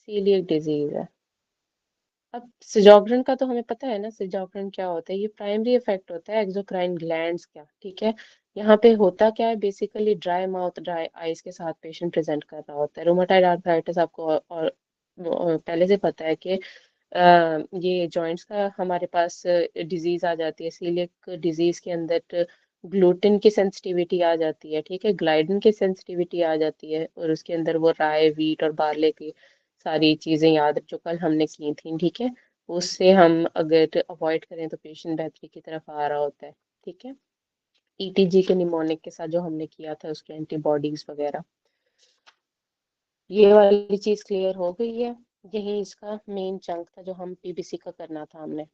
सीलियक डिजीज है। अब सिजोग्रेन का तो हमें पता है ना, सिजोग्रेन क्या होता है, ये प्राइमरी इफेक्ट होता है एक्सोक्राइन ग्लैंड्स का, ठीक है। यहाँ पे होता क्या है, basically dry mouth dry eyes के साथ पेशेंट प्रेजेंट कर रहा होता है। रोमाटाइड आर्थराइटिस आपको और पहले से पता है कि ये जॉइंट्स का हमारे पास डिजीज आ जाती है, सीलियक डिजीज के अंदर ग्लूटेन की सेंसिटिविटी आ जाती है, ठीक है, ग्लाइडिन की सेंसिटिविटी आ जाती है, और उसके अंदर वो राय वीट और बार्ले की सारी चीजें याद जो कल हमने की थी, ठीक है। उससे हम अगर अवॉइड करें तो पेशेंट बेहतरी की तरफ आ रहा होता है, ठीक है। ETG के निमोनिक के साथ जो हमने किया था उसके एंटीबॉडीज वगैरह, ये वाली चीज क्लियर हो गई है। यही इसका मेन चंक था जो हम PBC का करना था हमने,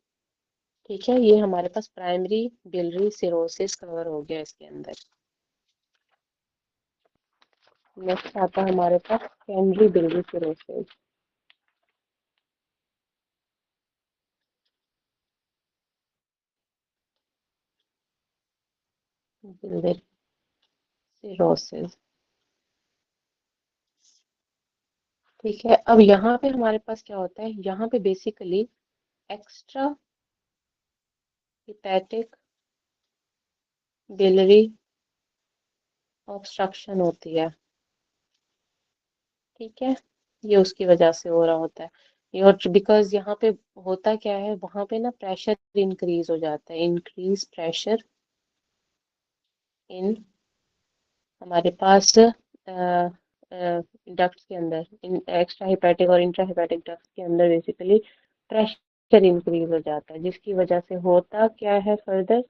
ठीक है। ये हमारे पास प्राइमरी बिलियरी सिरोसिस कवर हो गया इसके अंदर। नेक्स्ट आता है हमारे पास secondary biliary cirrhosis, biliary cirrhosis, ठीक है। अब यहाँ पे हमारे पास क्या होता है, यहाँ पे basically extra hepatic biliary obstruction होती है, ठीक है। ये उसकी वजह से हो रहा होता है ये, और बिकॉज यहाँ पे होता क्या है, वहां पे ना प्रेशर इंक्रीज हो जाता है, इंक्रीज प्रेशर इन हमारे पास डक्ट्स के अंदर एक्स्ट्रा हेपेटिक और इंट्रा हेपेटिक डक्ट्स के अंदर बेसिकली प्रेशर इंक्रीज हो जाता है, जिसकी वजह से होता क्या है, फर्दर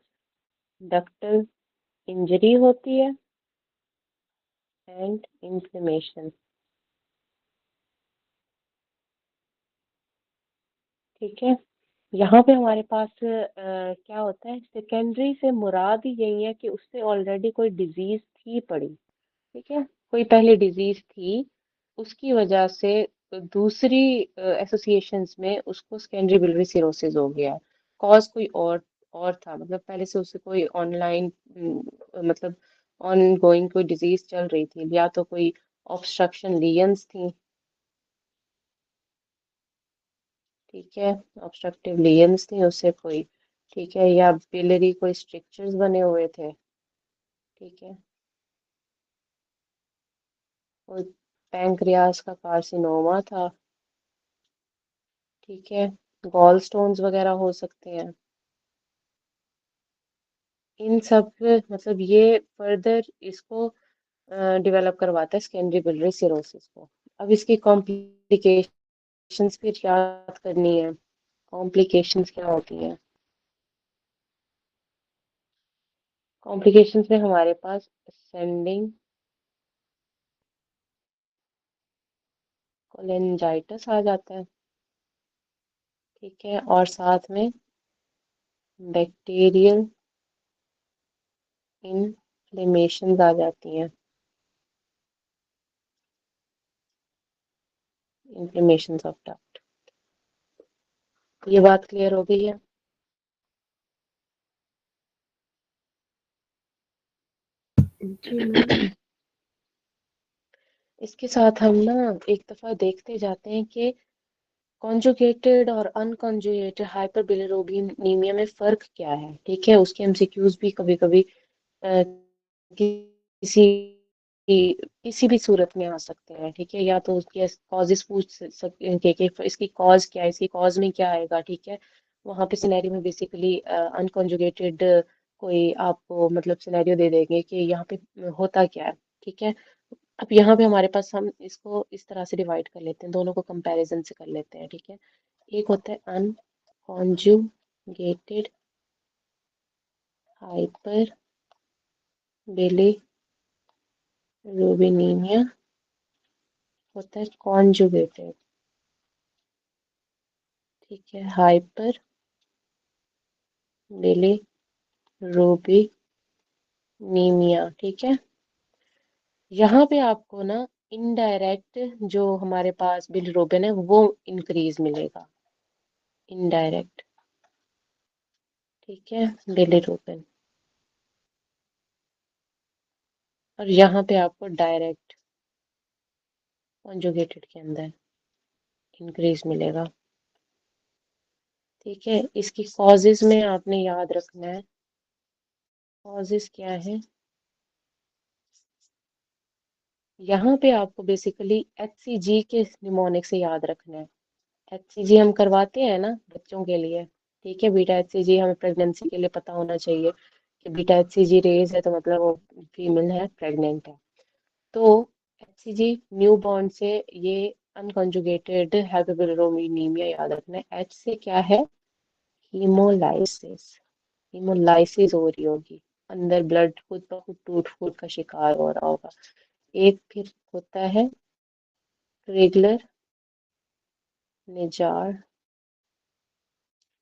डक्टल इंजरी होती है एंड इन्फ्लेमेशन। ठीक है, यहाँ पे हमारे पास क्या होता है, सेकेंडरी से मुराद ही यही है कि उससे ऑलरेडी कोई डिजीज थी पड़ी। ठीक है, कोई पहले डिजीज थी, उसकी वजह से दूसरी एसोसिएशंस में उसको सेकेंडरी बिलियरी सिरोसिस हो गया। कॉज कोई और था, मतलब पहले से उससे कोई ऑनलाइन मतलब ऑन गोइंग कोई डिजीज चल रही थी, या तो कोई ऑब्स्ट्रक्शन लीजन्स थी। ठीक है, ऑब्स्ट्रक्टिव लीजन्स थी उससे कोई, ठीक है, या बिलियरी कोई स्ट्रक्चर्स बने हुए थे। ठीक है, और पैंक्रियास का कार्सिनोमा था। ठीक है, गॉल स्टोन्स वगैरह हो सकते हैं। इन सब मतलब ये फर्दर इसको डेवलप करवाता है सेकेंडरी बिलियरी सिरोसिस को। अब इसकी कॉम्प्लिकेशंस फिर याद करनी है। कॉम्प्लिकेशंस क्या होती हैं? कॉम्प्लिकेशंस में हमारे पास असेंडिंग कोलेंजाइटिस आ जाता है। ठीक है, और साथ में बैक्टीरियल इन्फ्लेमेशन आ जाती हैं, इन्फ्लेमेशन ऑफ डक्ट। ये बात क्लियर हो गई है? जी मैम। इसके साथ हम ना एक दफा देखते जाते हैं कि कॉन्जुगेटेड और अनकॉन्जुगेटेड हाइपरबिलिरुबिनेमिया में फर्क क्या है। ठीक है, उसके एमसीक्यूज भी कभी कभी किसी किसी भी सूरत में आ सकते हैं। ठीक है, या तो उसके कॉजेस पूछ सकते हैं कि इसकी कॉज क्या है, इसकी कॉज में क्या आएगा। ठीक है, वहां पे सिनेरियो में बेसिकली अनकॉन्जुगेटेड कोई आपको मतलब सिनेरियो दे देंगे कि यहाँ पे होता क्या है। ठीक है, अब यहाँ पे हमारे पास हम इसको इस तरह से डिवाइड कर लेते हैं, दोनों को कंपैरिजन से कर लेते हैं। ठीक है, एक होता है अनकॉन्जुगेटेड हाइपर बिलिरुबिnemia, होता है कॉन्जुगेटेड। ठीक है, हाइपर बिलिरुबिnemia। ठीक है, यहाँ पे आपको ना इनडायरेक्ट जो हमारे पास बिलिरुबिन है वो इंक्रीज मिलेगा, इनडायरेक्ट। ठीक है, बिलिरुबिन। और यहाँ पे आपको डायरेक्ट कॉन्जुगेटेड के अंदर इंक्रीज मिलेगा। ठीक है, इसकी कॉजेज में आपने याद रखना है, कॉजेज क्या है। यहाँ पे आपको बेसिकली HCG के निमोनिक से याद रखना है। HCG हम करवाते हैं ना बच्चों के लिए। ठीक है, बीटा HCG हमें प्रेगनेंसी के लिए पता होना चाहिए कि बीटा HCG रेज है तो मतलब वो फीमेल है, प्रेग्नेंट है। तो HCG न्यू बॉर्न से ये अनकॉन्जुगेटेड हाइपरबिलिरुबिnemia याद रखना है। H से क्या है, हीमोलाइसिस। हीमोलाइसिस हो रही होगी, अंदर ब्लड खुद ब खुद टूट फूट का शिकार हो रहा होगा। एक फिर होता है रेगुलर निजार।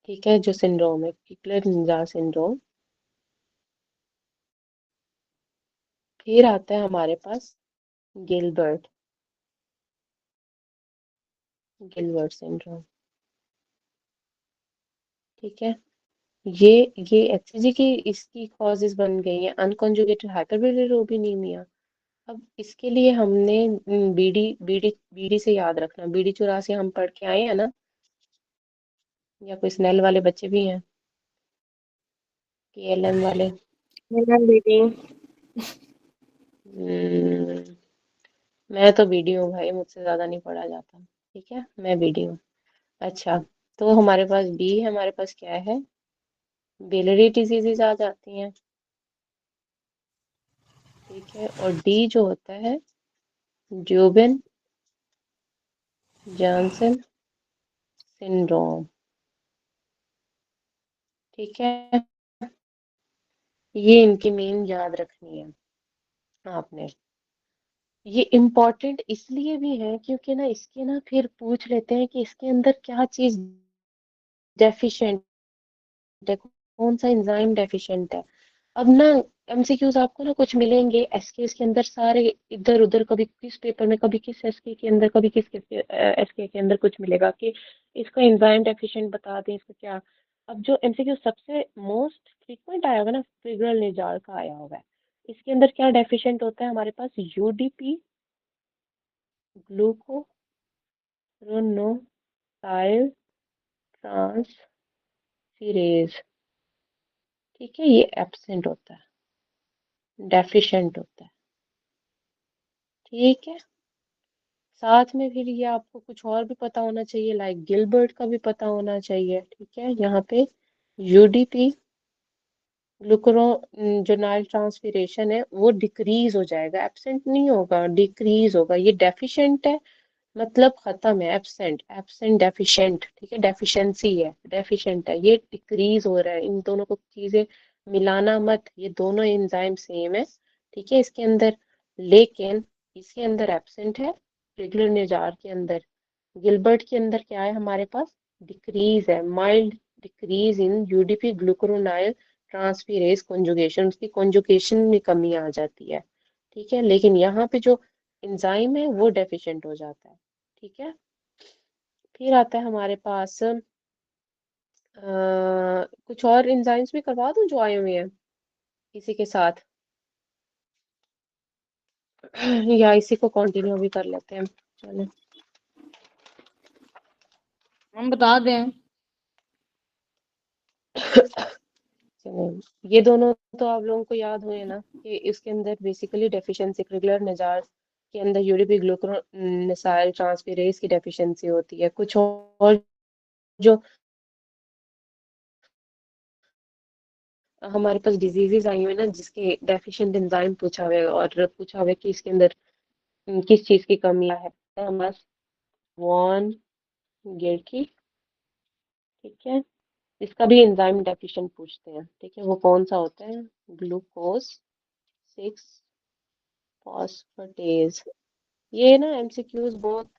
ठीक है, जो सिंड्रोम है रेगुलर निजार सिंड्रोम। फिर आता है हमारे पास गिलबर्ट, गिलबर्ट सिंड्रोम। ठीक है, ये ये एचसीजी की इसकी कॉजेज बन गई हैं अनकॉन्जुगेटेड हाइपरबिलिरुबिnemia। अब इसके लिए हमने बीडी बीडी बीडी से याद रखना, बीडी 84 हम पढ़ के आए हैं ना, या कोई स्नेल वाले बच्चे भी हैं, KLM वाले। मेरा बेटी हम्म, मैं तो बीडी हूँ भाई, मुझसे ज्यादा नहीं पढ़ा जाता। ठीक है, मैं बीडी हूँ। अच्छा, तो हमारे पास बी है, हमारे पास क्या है, बिलियरी डिजीजेज आ जाती हैं। ठीक है, और डी जो होता है ड्यूबेन जॉनसन सिंड्रोम। ठीक है, ये इनकी मेन याद रखनी है आपने। ये इम्पोर्टेंट इसलिए भी है क्योंकि ना इसके ना फिर पूछ लेते हैं कि इसके अंदर क्या चीज डेफिशिएंट है, कौन सा एंजाइम डेफिशिएंट है। अब ना एमसीक्यूज आपको ना कुछ मिलेंगे एसके के अंदर सारे इधर उधर, कभी किस पेपर में, कभी किस एसके के अंदर, कभी किस एसके के अंदर कुछ मिलेगा कि इसका एंजाइम डेफिशिएंट बता दें, इसका क्या। अब जो एमसीक्यू सबसे मोस्ट फ्रीक्वेंट आया होगा ना, फिगरल निजाल का आया होगा। इसके अंदर क्या डेफिशिएंट होता है हमारे पास? UDP ग्लूकोरोनोटाइल transferase. ठीक है, ये एब्सेंट होता है, डेफिशिएंट होता है। ठीक है, साथ में फिर ये आपको कुछ और भी पता होना चाहिए, लाइक गिलबर्ट का भी पता होना चाहिए। ठीक है, यहाँ पे यूडीपी ग्लूकोरोनाइल ट्रांसफिरेशन है वो डिक्रीज हो जाएगा, एब्सेंट नहीं होगा, डिक्रीज होगा। ये डेफिशिएंट है मतलब खत्म है, एब्सेंट एब्सेंट डेफिशिएंट। ठीक है, डेफिशिएंसी है, डेफिशिएंट है, ये डिक्रीज हो रहा है। इन दोनों को चीजें मिलाना मत, ये दोनों एंजाइम सेम है। ठीक है, इसके अंदर, लेकिन इसके अंदर एब्सेंट है, रेगुलर निजार के अंदर। गिलबर्ट के अंदर क्या है हमारे पास? डिक्रीज है, mild decrease in UDP glucuronyl transferase conjugation, उसकी कॉन्जुगेशन में कमी आ जाती है। ठीक है, लेकिन यहाँ पे जो एंजाइम है वो डेफिशिएंट हो जाता है। ठीक है, फिर आता है हमारे पास कुछ और एंजाइम्स भी करवा दूं जो आए हुए हैं इसी के साथ, या इसी को कंटिन्यू भी कर लेते हैं। चलो, हम बता दें। चलो, ये दोनों तो आप लोगों को याद हुए ना कि इसके अंदर बेसिकली डेफिशिएंसी रेगुलर निजार के अंदर यूरिक ग्लूकोरोनाइल ट्रांसफेरेज की डेफिशिएंसी होती है। कुछ और जो हमारे पास डिजीजेज आई हुई है ना जिसके डेफिशिएंट एंजाइम पूछा हुआ है, और पूछा हुआ है कि इसके अंदर किस चीज की कमी है हमारे पास वॉन गिरकी। ठीक है, इसका भी एंजाइम डेफिशिएंट पूछते हैं। ठीक है, वो कौन सा होता है? Glucose 6 phosphatase. ये ना एमसीक्यूज बहुत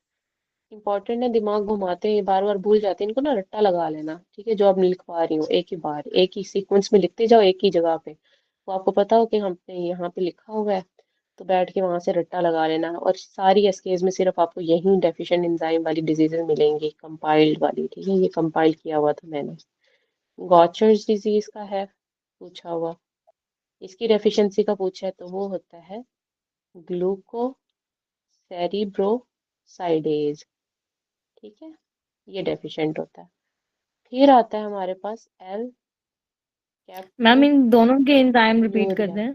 इंपॉर्टेंट है, दिमाग घुमाते हैं, बार बार भूल जाते हैं, इनको ना रट्टा लगा लेना। ठीक है, जो आप लिखवा रही हो एक ही बार एक ही सीक्वेंस में लिखते जाओ एक ही जगह पे, तो आपको पता हो कि हमने यहाँ पे लिखा हुआ है, तो बैठ के वहां से रट्टा लगा लेना। और सारी एसकेज में सिर्फ आपको यही डेफिशिएंट एंजाइम वाली डिजीजेज मिलेंगी, कंपाइल्ड वाली। ठीक है, ये कंपाइल किया हुआ था मैंने। गॉचर्स डिजीज का है पूछा हुआ, इसकी डेफिशिएंसी का पूछा है तो वो होता है ग्लूकोसेरिब्रोसाइडेज। ठीक है, ये डेफिशिएंट होता है। फिर आता है हमारे पास एल मैम इन दोनों के एंजाइम रिपीट कर कैप्टोन्यूरिया। दें।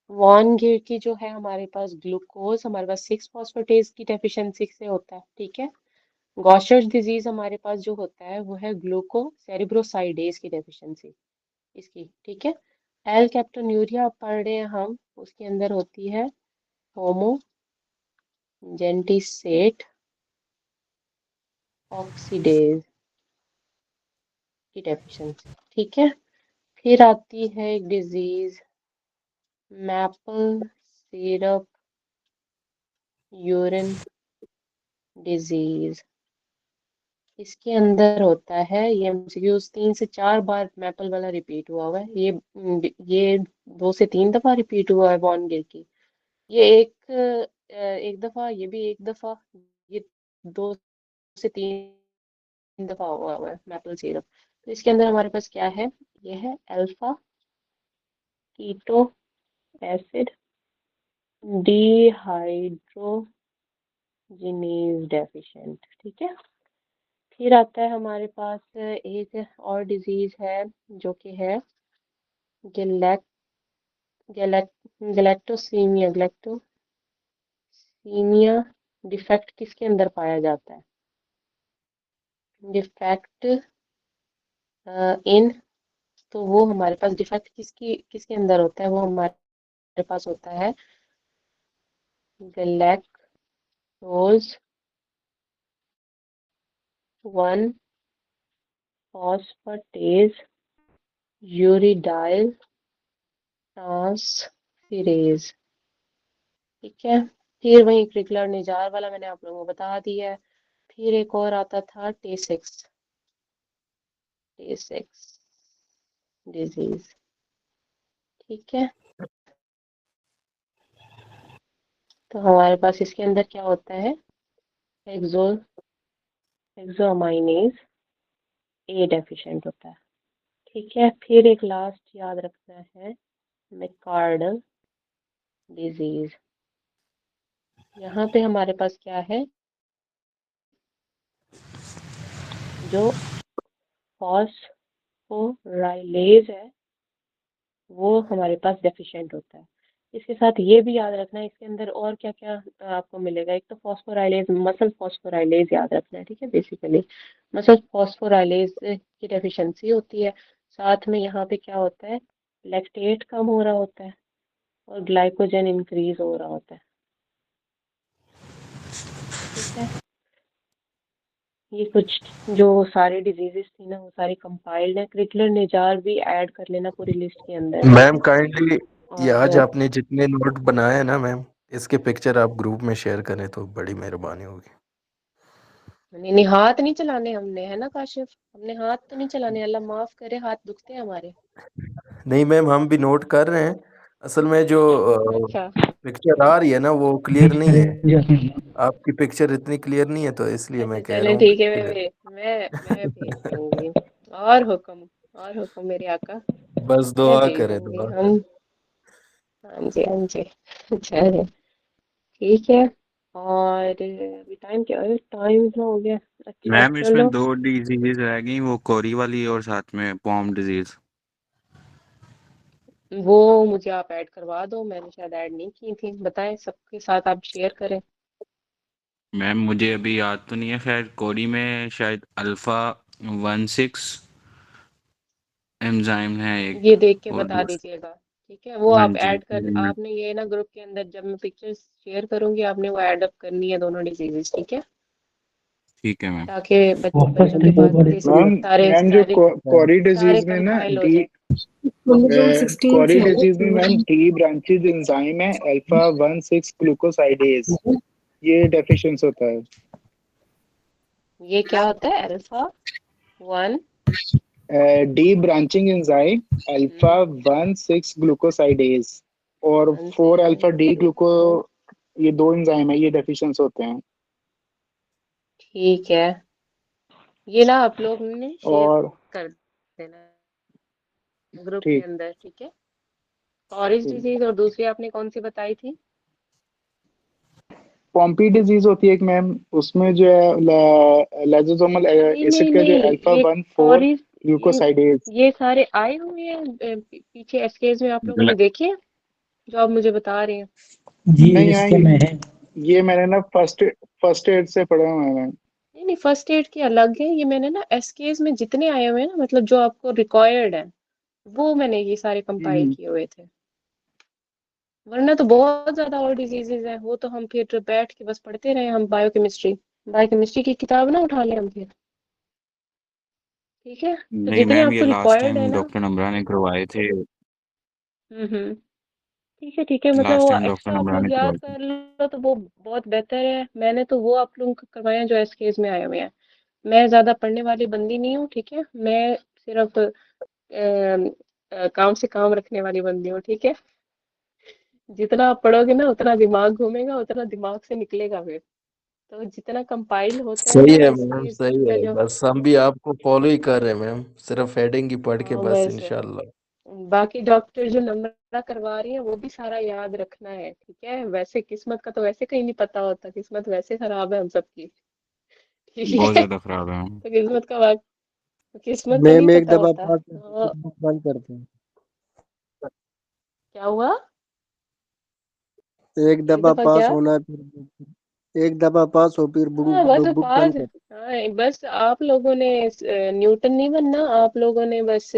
वॉन गिर की जो है हमारे पास ग्लूकोज, हमारे पास 6 फॉस्फेटेज की डेफिशिएंसी से होता है। ठीक है, गॉशर्स डिजीज हमारे पास जो होता है वो है ग्लूकोसेरिब्रोसाइडेज की डेफिशिएंसी इसकी। ठीक है, एल कैप्टोन्यूरिया पढ़ रहे हैं हम, उसके अंदर होती है होमोजेंटिसेट ऑक्सीडेज की डेफिशिएंसी। ठीक है, फिर आती है एक disease maple syrup urine disease. इसके अंदर होता है, ये एमसीक्यूज 3 से 4 बार मैपल वाला रिपीट हुआ है। ये 2 से 3 दफा रिपीट हुआ है बॉन गिर की। ये एक दफा, ये भी एक दफा, ये 2 से 3 दफा हुआ हुआ है मैपल सिरप। तो इसके अंदर हमारे पास क्या है? ये है alpha keto acid dehydrogenase deficient. ठीक है, फिर आता है हमारे पास एक और डिजीज है जो कि है गैलेक गैलेक गैलेक्टोसीमिया डिफेक्ट किसके अंदर पाया जाता है? डिफेक्ट इन, तो वो हमारे पास डिफेक्ट किसके अंदर होता है? वो हमारे पास होता है गैलेक्टोज 1 फॉस्फेटेज यूरिडाइल ट्रांसफेरेज। ठीक है, फिर वही क्रिकलर निजार वाला मैंने आप लोगों को बता दिया है। फिर एक और आता था टे6 डिजीज। ठीक है, तो हमारे पास इसके अंदर क्या होता है, एक्सोअमाइनेज ए डेफिशिएंट होता है। ठीक है, फिर एक लास्ट याद रखना है मैककार्डल डिजीज। यहाँ पे हमारे पास क्या है, जो फॉस्फोराइलेज है वो हमारे पास डेफिशिएंट होता है। इसके साथ ये भी याद रखना है इसके अंदर और क्या क्या आपको मिलेगा। एक तो फॉस्फोराइलेज, मसल फॉस्फोराइलेज याद रखना है। ठीक है, बेसिकली मसल फॉस्फोराइलेज की डेफिशिएंसी होती है। साथ में यहाँ पे क्या होता है, लैक्टेट कम हो रहा होता है और ग्लाइकोजन इंक्रीज हो रहा होता है। ठीक है, ये कुछ जो सारी डिजीजेस थी ना वो सारी कंपाइल्ड है। क्रिकलर निजार भी ऐड कर लेना पूरी लिस्ट के अंदर। मैम काइंडली ये आज और आपने जितने नोट बनाए हैं ना मैम, इसके पिक्चर आप ग्रुप में शेयर करें तो बड़ी मेहरबानी होगी। नहीं नहीं, हाथ नहीं चलाने हमने, है ना काशिफ, हमने हाथ तो नहीं चलाने, अल्लाह माफ करे, हाथ दुखते हैं हमारे। नहीं मैम, हम भी नोट कर रहे हैं। असल में जो अच्छा पिक्चर आ रही है ना वो क्लियर नहीं है, आपकी पिक्चर इतनी क्लियर नहीं है, तो इसलिए अच्छा, मैं कह रहा चलें हूँ ठीक है, कि मैं भेज दूंगी। और हुक्म मेरे आका, बस मैं दुआ भेज करें, दूंगी दुआ हम। करें। हाँ जी, हाँ जी। चले, ठीक है। और अभी टाइम क्या है, टाइम इतना हो गया। अच्छा मैम इसमें चलो, 2 डिजीजेस रह गई, वो कोरी वाली और साथ में पॉम डिजीज। वो मुझे आप ऐड करवा दो, मैंने शायद ऐड नहीं की थी, बताएं सबके साथ आप शेयर करें। मैम मुझे अभी याद तो नहीं है, खैर कोरी में शायद अल्फा 16 एंजाइम है एक, ये देख के और बता दूसरा। दीजिएगा। ठीक है, वो हाँ आप जी ऐड कर, आपने ये ना ग्रुप के अंदर जब मैं पिक्चर्स शेयर करूंगी आपने वो ऐड अप करनी है दोनों डिजीजेस। ठीक है, ठीक है मैम। ताकि बच्चों के पास ये मैम सारे मैम जो सारे कॉरी सारे डिजीज में ना कंपाइल हो डी जाए। कॉरी डिजीज में मैम डी ब्रांचेज एंजाइम है अल्फा 16 ग्लूकोसाइडेज, ये डेफिशिएंसी होता है। ये क्या होता है, alpha 1 D branching enzyme alpha 16 glucosidase और 4 अल्फा डी ग्लूको, ये दो एंजाइम है, ये डेफिशिएंसी होते हैं। ठीक है, ये ना आप लोग ने शेयर और कर देना ग्रुप के ठीक अंदर। ठीक है, कॉरिज ठीक डिजीज और दूसरी आपने कौन सी बताई थी? पॉम्पी डिजीज होती है एक मैम, उसमें जो है लाइसोसोमल नहीं एसिड नहीं का जो नहीं, अल्फा ये 14 कॉरिज, ग्लूकोसाइडेज। ये सारे आए हुए हैं पीछे एसकेज में, आप लोगों ने देखे हैं जो आप मुझे बता रहे हैं? नहीं हाँ, ये मैंने ना फर्स्ट एड से पढ़ा हुआ है मैम। नहीं नहीं, फर्स्ट एड के अलग है, ये मैंने ना एसकेज में जितने आए हुए हैं ना, मतलब जो आपको रिक्वायर्ड है वो मैंने ये सारे कंपाइल हम्म, किए हुए थे। वरना तो बहुत ज्यादा और डिजीजेज हैं, वो तो हम फिर बैठ के बस पढ़ते रहे, हम बायोकेमिस्ट्री की किताब ना उठा लें हम फिर। ठीक है, तो नहीं जितने मैम, ये आपको लास्ट रिक्वायर्ड है टाइम ना। डॉक्टर नम्रा ने करवाए थे। हम्म, ठीक है ठीक है, मतलब लास्ट वो टाइम डॉक्टर एक्स्ट्रा आप नम्रा ने लोग याद करवाए थे। कर लो तो वो बहुत बेहतर है। मैंने तो वो आप लोगों को करवाए हैं जो एसकेज में आए हुए हैं। मैं ज्यादा पढ़ने वाली बंदी नहीं हूँ। ठीक है, मैं सिर्फ काम से काम रखने वाली बंदी हूँ। ठीक है, जितना आप पढ़ोगे ना उतना दिमाग घूमेगा, उतना दिमाग से निकलेगा फिर। तो जितना कंपाइल होता है सही ना है मैम, एसकेज के सही अंदर है, जो, बस हम भी आपको फॉलो ही कर रहे हैं मैम, सिर्फ हेडिंग ही पढ़ के हाँ बस बस, इंशाल्लाह। बाकी डॉक्टर जो नंबर करवा रही है वो भी सारा याद रखना है। ठीक है, वैसे किस्मत का तो वैसे कहीं नहीं पता होता, किस्मत वैसे खराब है हम सबकी। ठीक बहुत है, ज्यादा खराब है मैम। तो किस्मत का नहीं मैम एक पता दफा होता। पास तो बुक बंद करते हैं। क्या हुआ? एक एक दफा दफा पास क्या? होना है एक दफा पास हो फिर हाँ बस बुक पास, बंद कर। हाँ बस आप लोगों ने न्यूटन नहीं बनना, आप लोगों ने बस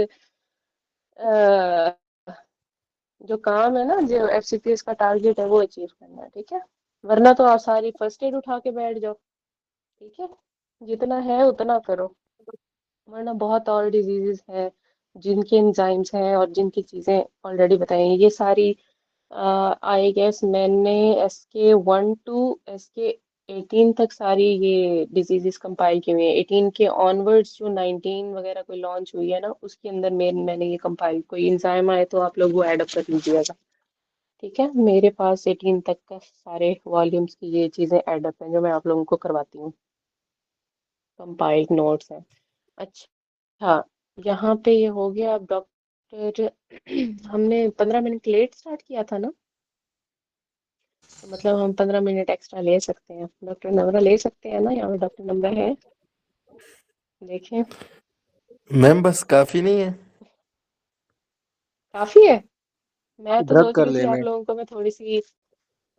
जो काम है ना, जो एफसीपीएस का टारगेट है वो अचीव करना है, ठीक है। वरना तो आप सारी फर्स्ट एड उठा के बैठ जाओ, ठीक है। जितना है उतना करो, वरना बहुत और डिजीजेस है जिनके एंजाइम्स हैं और जिनकी चीजें ऑलरेडी बताई हैं। ये सारी आई गेस मैंने SK1 to SK18 तक सारी ये डिजीजेस कंपाइल की हुई है। 18 के ऑनवर्ड्स जो 19 वगैरह कोई लॉन्च हुई है ना, उसके अंदर मैंने ये कंपाइल, कोई इंजाइम आए तो आप लोग वो ऐड अप कर लीजिएगा, ठीक है। मेरे पास 18 तक का सारे वॉल्यूम्स की ये चीजें ऐड अप हैं जो मैं आप लोगों को करवाती हूँ, कंपाइल्ड नोट्स हैं। अच्छा, यहाँ पे ये हो गया। अब डॉक्टर हमने 15 मिनट लेट स्टार्ट किया था ना, तो मतलब हम 15 मिनट एक्स्ट्रा ले सकते हैं। डॉक्टर नम्रा ले सकते हैं ना, यहाँ पे डॉक्टर नम्रा है, देखें। मैम बस काफी नहीं है? काफी है। मैं तो ड्रग सोच कर रही थी आप लेने। लोगों को मैं थोड़ी सी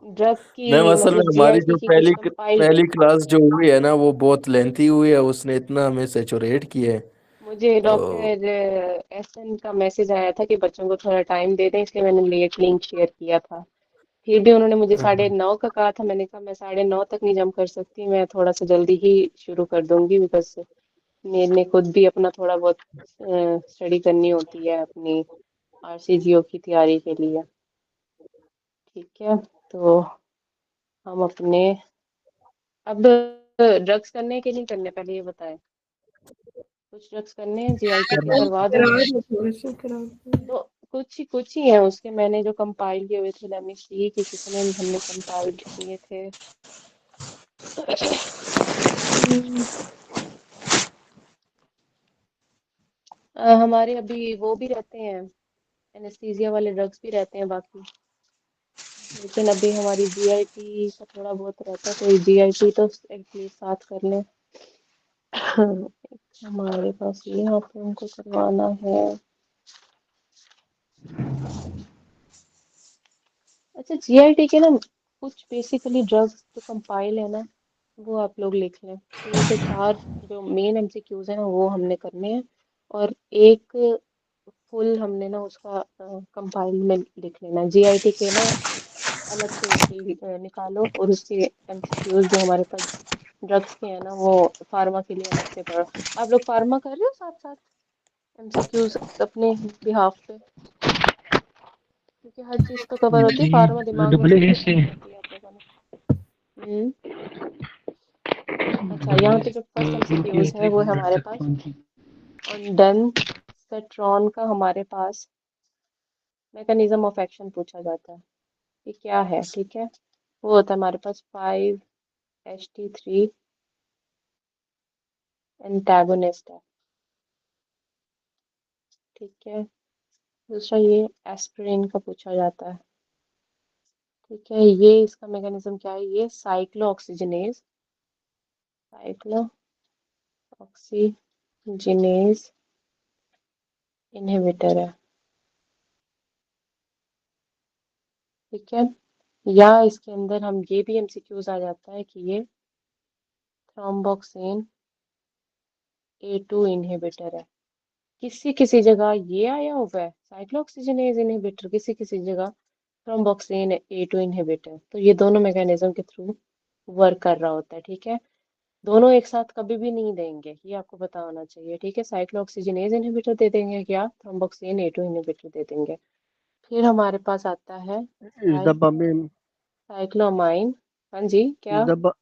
ड्रग मैम की, असल में मतलब हमारी जीआईटी जो की कुछ कंपाइल। पहली क्लास जो हुई है ना वो बहुत लेंथी हुई है, उसने इतना हमें सेचुरेट किया है। मुझे तो डॉक्टर एसएन का मैसेज आया था कि बच्चों को थोड़ा टाइम दे दें, इसलिए मैंने लेट लिंक शेयर किया था। फिर भी उन्होंने मुझे 9:30 का कहा था। मैंने कहा मैं 9:30 तक नहीं जम कर सकती, मैं थोड़ा सा जल्दी ही शुरू कर दूंगी, बिकॉज मैंने खुद भी अपना थोड़ा बहुत स्टडी करनी होती है अपनी आरसीजीओ की तैयारी के लिए, ठीक है। तो हम अपने अब ड्रग्स करने के नहीं करने, पहले ये बताएं। कुछ ड्रग्स करने हैं जीआईटी के, करवा दूं? करा दो, थोड़े से करा दो। तो कुछ ही हैं उसके, मैंने जो कंपाइल किए हुए थे। लेट मी सी कि कितने हमने कंपाइल किए थे। हमारे अभी वो भी रहते हैं, एनेस्थीसिया वाले ड्रग्स भी रहते हैं बाकी, लेकिन अभी हमारी जीआईटी का थोड़ा बहुत रहता है, तो जीआईटी तो एटलीस्ट साथ कर लें। हमारे पास ये यहाँ पे उनको करवाना है। अच्छा, जीआईटी के ना कुछ बेसिकली ड्रग्स जो कंपाइल है ना, वो आप लोग लिख लें। 3 से 4 जो मेन एमसीक्यूज है ना वो हमने करने हैं, और एक फुल हमने ना उसका कंपाइल में लिख लेना है। जीआईटी के ना अलग से निकालो, और उसके एमसीक्यूज जो हमारे पास ड्रग्स के हैं ना वो फार्मा के लिए अलग से पढ़ो। आप लोग फार्मा कर रहे हो साथ साथ एमसीक्यूज अपने बिहाफ पे, क्योंकि हर चीज तो कवर होती है, फार्मा दिमाग में सबसे पहले होती है आप लोगों ने। अच्छा, यहाँ पे जो फर्स्ट एमसीक्यूज है वो है हमारे पास ऑन डन सेट्रॉन का। हमारे पास मैकेनिज्म ऑफ एक्शन पूछा जाता है कि क्या है, ठीक है। वो होता है हमारे पास 5-HT3 एंटागोनिस्ट है, ठीक है। दूसरा ये एस्पिरिन का पूछा जाता है, ठीक है। ये इसका मैकेनिज्म क्या है, ये साइक्लोऑक्सीजनेज इनहिबिटर है, ठीक है। या इसके अंदर हम ये भी एमसीक्यूज आ जाता है कि ये थ्रोम्बोक्सिन A2 इनहिबिटर है। किसी किसी जगह ये आया हुआ है साइक्लोऑक्सीजनेज इनहिबिटर, किसी किसी जगह थ्रोम्बोक्सिन A2 इनहिबिटर। तो ये दोनों मैकेनिज्म के थ्रू वर्क कर रहा होता है, ठीक है। दोनों एक साथ कभी भी नहीं देंगे, ये आपको पता होना चाहिए, ठीक है। साइक्लोऑक्सीजनेज इनहिबिटर दे देंगे या थ्रोम्बोक्सिन A2 इनहिबिटर दे देंगे। फिर हमारे पास आता है इस दफा में साइक्लोमाइन। हाँ जी, इस क्या? दफा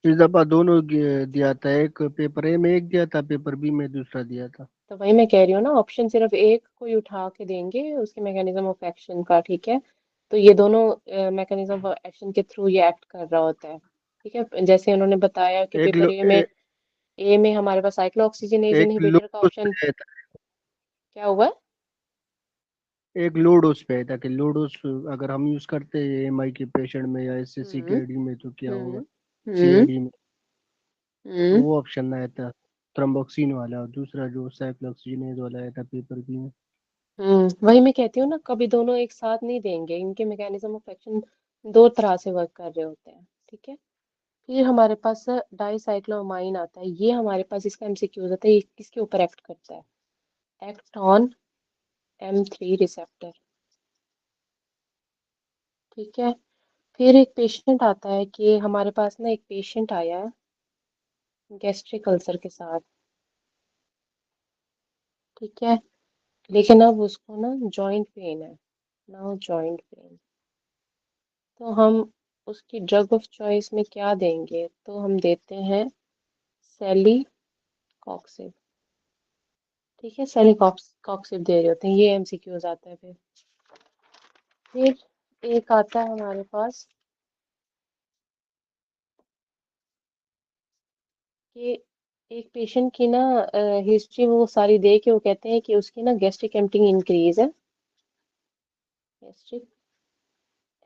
इस दफा दोनों दिया था, एक पेपर ए में एक दिया था, पेपर बी में दूसरा दिया था। तो वही मैं कह रही हूँ ना, ऑप्शन सिर्फ एक कोई उठा के देंगे उसके मैकेनिज्म ऑफ एक्शन का, ठीक है। तो ये दोनों मैकेनिज्म ऑफ एक्शन के थ्रू ये एक्ट कर रहा होता है, ठीक है। जैसे उन्होंने बताया कि एक पेपर लो, ए में हमारे पास साइक्लोऑक्सीजनेज एक इनहिबिटर का लोड उस ऑप्शन पे आया था, क्या हुआ? एक लोड उस पे आया था कि लोड उस अगर हम यूज करते हैं एमआई के पेशेंट में या एसएससी के हम्म एडी में तो क्या होगा, हम्म हम्म सीआईडी में। तो हम्म वो ऑप्शन आया था थ्रम्बोक्सिन वाला, और दूसरा जो साइक्लोऑक्सीजनेज वाला आया था पेपर बी में। वही मैं कहती हूँ ना, कभी दोनों एक साथ नहीं देंगे, इनके मैकेनिज्म ऑफ एक्शन दो तरह से वर्क कर रहे होते हैं, ठीक है। फिर हमारे पास डाइसाइक्लोमाइन आता है। ये हमारे पास इसका एमसीक्यूज आता है, ये किसके ऊपर एक्ट करता है? Act on M3 receptor. ठीक है, फिर एक पेशेंट आता है कि हमारे पास ना एक पेशेंट आया है गैस्ट्रिक अल्सर के साथ। ठीक है, लेकिन अब उसको ना जॉइंट पेन है, नाउ जॉइंट पेन। तो हम उसकी ड्रग ऑफ चॉइस में क्या देंगे? तो हम देते हैं सेलीकॉक्सिब। ठीक है, सेलीकॉक्सिब दे रहे होते हैं, ये एमसीक्यूज आता है। फिर एक आता है हमारे पास कि एक पेशेंट की ना हिस्ट्री वो सारी दे के वो कहते हैं कि उसकी ना गैस्ट्रिक एम्पटिंग इंक्रीज है, गैस्ट्रिक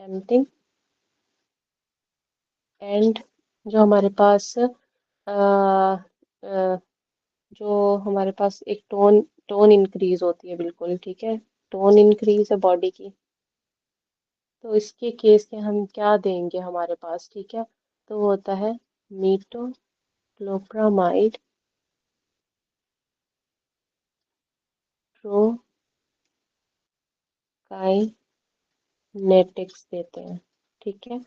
एम्पटिंग। एंड जो हमारे पास जो हमारे पास एक टोन टोन इंक्रीज होती है, बिल्कुल ठीक है, टोन इंक्रीज है बॉडी की। तो इसके केस के हम क्या देंगे हमारे पास? ठीक है, तो वो होता है मीटोक्लोप्रामाइड प्रोकाइनेटिक्स देते हैं। ठीक है,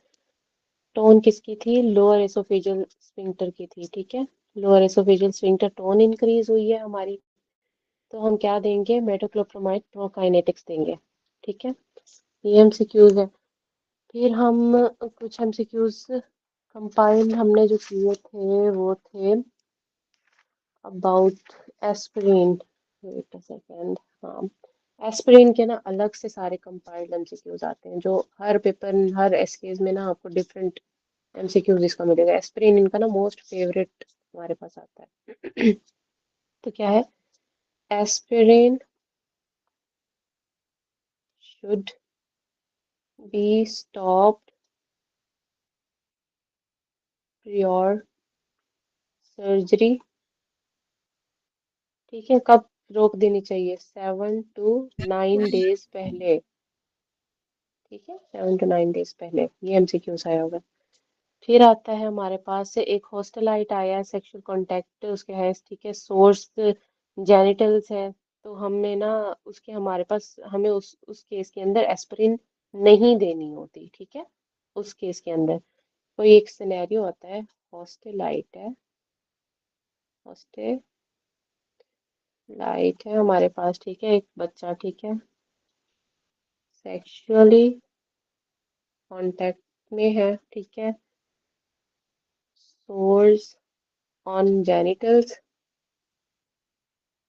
टोन किसकी थी? लोअर एसोफेजियल स्फिंक्टर की थी। ठीक है, lower oesophageal sphincter tone increase हुई है हमारी, तो हम क्या देंगे? मेटोक्लोप्रामाइड प्रोकाइनेटिक्स देंगे। ठीक है, ये एमसीक्यूज है। फिर हम कुछ एमसीक्यूज कंपाइल हमने जो किए थे वो थे about aspirin. Wait a second. हाँ, एस्पिरिन के ना अलग से सारे कंपाइल्ड एमसीक्यूज आते हैं, जो हर पेपर हर एसकेज में ना आपको डिफरेंट एमसीक्यूज इसका मिलेगा। एस्पिरिन इनका ना मोस्ट फेवरेट हमारे पास आता है। तो क्या है? Aspirin should be stopped prior surgery. ठीक है, कब रोक देनी चाहिए? 7 to 9 डेज पहले। ठीक है, 7 to 9 डेज पहले, ये एमसीक्यूज आया होगा। फिर आता है हमारे पास से एक हॉस्टलाइट आया है, सेक्सुअल कांटेक्ट उसके है। ठीक है, सोर्स जेनिटल्स है, तो हमने ना उसके हमारे पास हमें उस केस के अंदर एस्पिरिन नहीं देनी होती। ठीक है, उस केस के अंदर कोई एक सिनेरियो होता है, हॉस्टलाइट है, हॉस्टलाइट है हमारे पास। ठीक है, एक बच्चा, ठीक है, सेक्सुअली कांटेक्ट में है। ठीक है, सोर्स ऑन जेनिटल्स।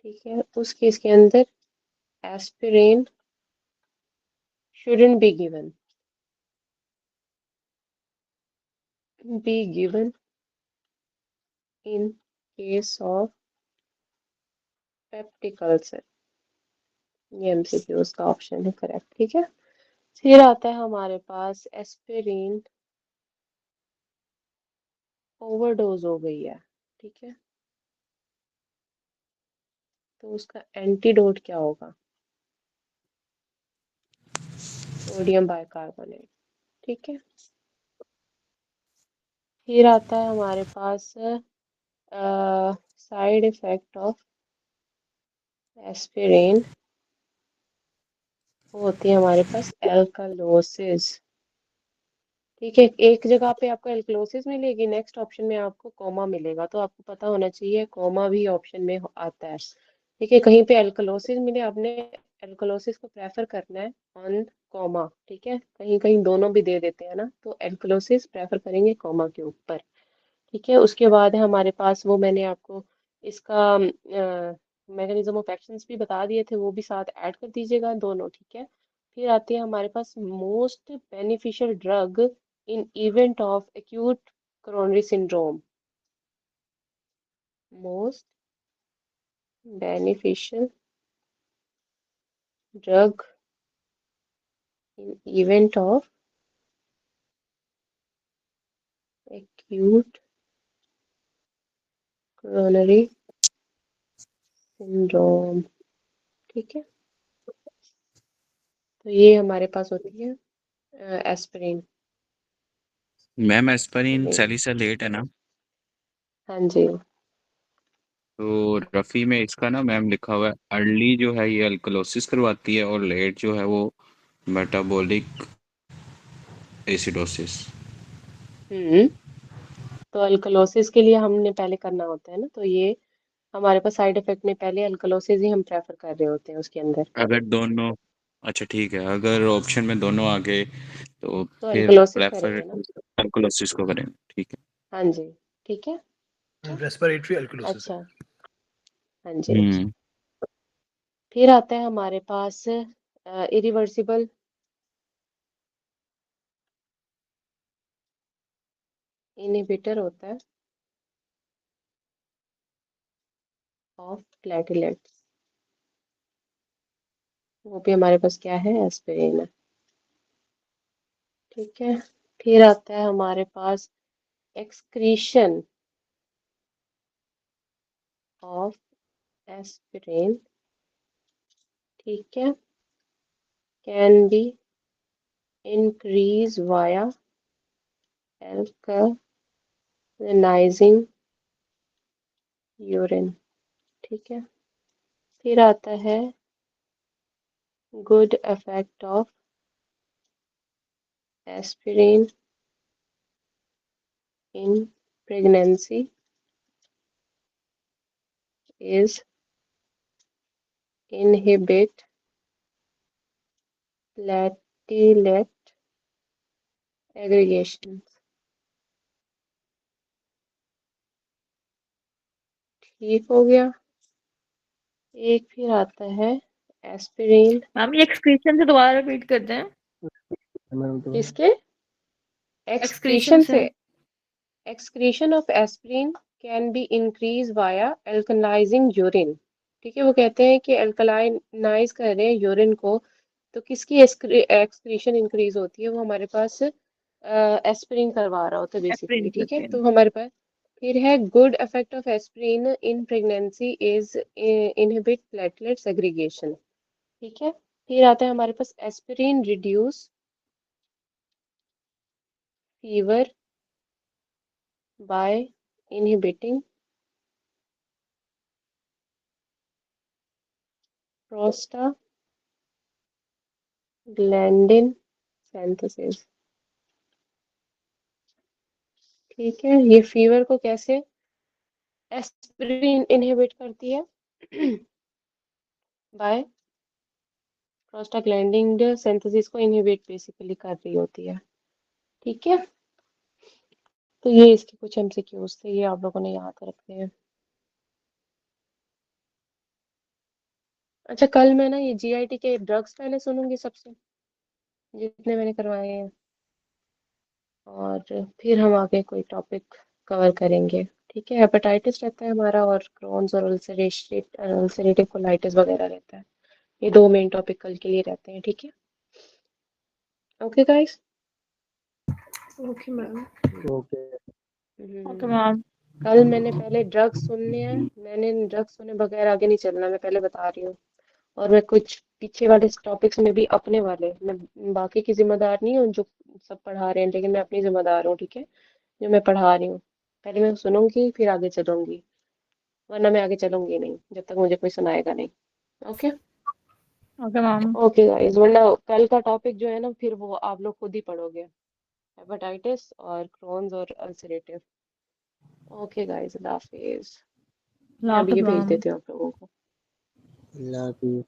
ठीक है, उस केस के अंदर aspirin shouldn't be given in case of peptic ulcer. ये एमसीक्यूज का ऑप्शन है करेक्ट। ठीक है, फिर आता है हमारे पास एस्पिरिन ओवरडोज हो गई है। ठीक है, तो उसका एंटीडोट क्या होगा? Sodium bicarbonate. ठीक है, फिर आता है हमारे पास साइड इफेक्ट ऑफ एस्पिरिन, वो होती है हमारे पास एल्कालोसिस। ठीक है, एक जगह पे आपको एल्कलोसिस मिलेगी, नेक्स्ट ऑप्शन में आपको कोमा मिलेगा, तो आपको पता होना चाहिए कोमा भी ऑप्शन में आता है। ठीक है, कहीं पे एल्कलोसिस मिले, आपने एल्कलोसिस को प्रेफर करना है ऑन कोमा। ठीक है, कहीं कहीं दोनों भी दे देते हैं ना, तो एल्कलोसिस प्रेफर करेंगे कोमा के ऊपर। ठीक है, उसके बाद है हमारे पास वो मैंने आपको इसका मैकेनिज्म ऑफ एक्शंस भी बता दिए थे, वो भी साथ ऐड कर दीजिएगा दोनों। ठीक है, फिर आती है हमारे पास most beneficial drug in event of acute coronary syndrome. Most beneficial drug in event of acute coronary syndrome. ठीक है, तो ये हमारे पास होती है एस्पिरिन। मैम एस्पिरिन सैलिसिलेट है ना? हाँ जी, तो रफ़ी में इसका ना मैम लिखा हुआ है अर्ली जो है ये अल्कलोसिस करवाती है और लेट जो है वो मेटाबॉलिक एसिडोसिस। तो अल्कलोसिस के लिए हमने पहले करना होता है ना, तो ये हमारे पास साइड इफेक्ट में पहले अल्कलोसिस ही हम प्रेफर कर रहे होते हैं उसके अंदर। अगर दोनों अच्छा ठीक है, अगर ऑप्शन में दोनों आ गए तो तो फिर अल्कलोसिस प्रेफर करेंगे ना। अल्कलोसिस को करें। ठीक है। हाँ जी, ठीक है। रेस्पिरेटरी अल्कलोसिस अच्छा, है। हाँ जी। फिर आता है हमारे पास इरिवर्सिबल इनहिबिटर होता है ऑफ प्लेटलेट्स, वो भी हमारे पास क्या है, एस्पिरिन है। ठीक है। फिर आता है हमारे पास एक्सक्रीशन ऑफ एस्पिरिन, ठीक है, can be increase via alkalising urine, ठीक है। फिर आता है good effect of aspirin in pregnancy is inhibit platelet aggregation, ठीक हो गया। एक फिर आता है एस्पिरिन, मैम ये एक्सक्रीशन से दोबारा रिपीट करते हैं। मैम तो किसके, एक्सक्रीशन एक्सक्रीशन से। से। excretion of aspirin can be increased via alkalizing urine, ठीक है। वो कहते हैं कि अल्कलाइनाइज कर रहे हैं यूरिन को, तो किसकी एक्सक्रीशन इंक्रीज होती है, वो हमारे पास एस्पिरिन करवा रहा होता है बेसिकली, एस्पिरिन ठीक है। करते हैं। तो हमारे पास फिर है good effect of aspirin in pregnancy is inhibit platelet segregation, ठीक है। फिर आता है हमारे पास aspirin reduce fever by inhibiting prostaglandin synthesis, ठीक है। ये फीवर को कैसे एस्पिरिन इनहिबिट करती है, बाय प्रोस्टाग्लैंडिन सिंथेसिस को इनहिबिट बेसिकली कर रही होती है, ठीक है। तो ये इसके कुछ एमसीक्यूज थे, ये आप लोगों ने याद रखने हैं। अच्छा, कल मैं ना ये जीआईटी के ड्रग्स पहले सुनूंगी सबसे, जितने मैंने करवाए हैं, और फिर हम आगे कोई टॉपिक कवर करेंगे, ठीक है। हेपेटाइटिस रहता है हमारा, और क्रोन्स और अल्सरेटिव कोलाइटिस वगैरह रहता है। ये दो मेन टॉपिक कल के लिए रहते हैं, ठीक है। Okay guys. Okay ma'am. Okay. Okay ma'am. कल मैंने पहले ड्रग्स सुनने हैं, मैंने ड्रग्स सुने बगैर आगे नहीं चलना, मैं पहले बता रही हूँ। और मैं कुछ पीछे वाले टॉपिक्स में भी अपने वाले, मैं बाकी की जिम्मेदार नहीं हूँ जो सब पढ़ा रहे हैं, लेकिन मैं अपनी जिम्मेदार हूँ, ठीक है, जो मैं पढ़ा रही हूँ। पहले मैं सुनूंगी फिर आगे चलूंगी, वरना मैं आगे चलूंगी नहीं जब तक मुझे कोई सुनाएगा नहीं। Okay. Okay ma'am. Okay guys, वरना कल का टॉपिक जो है ना, फिर वो आप लोग खुद ही पढ़ोगे, हेपेटाइटिस और क्रोन्स और अल्सरेटिव। ओके गाइस, अल्लाह हाफिज। मैं अभी लाफिज ये भेज मैम। देती हूँ आप लोगों को। अल्लाह हाफिज़।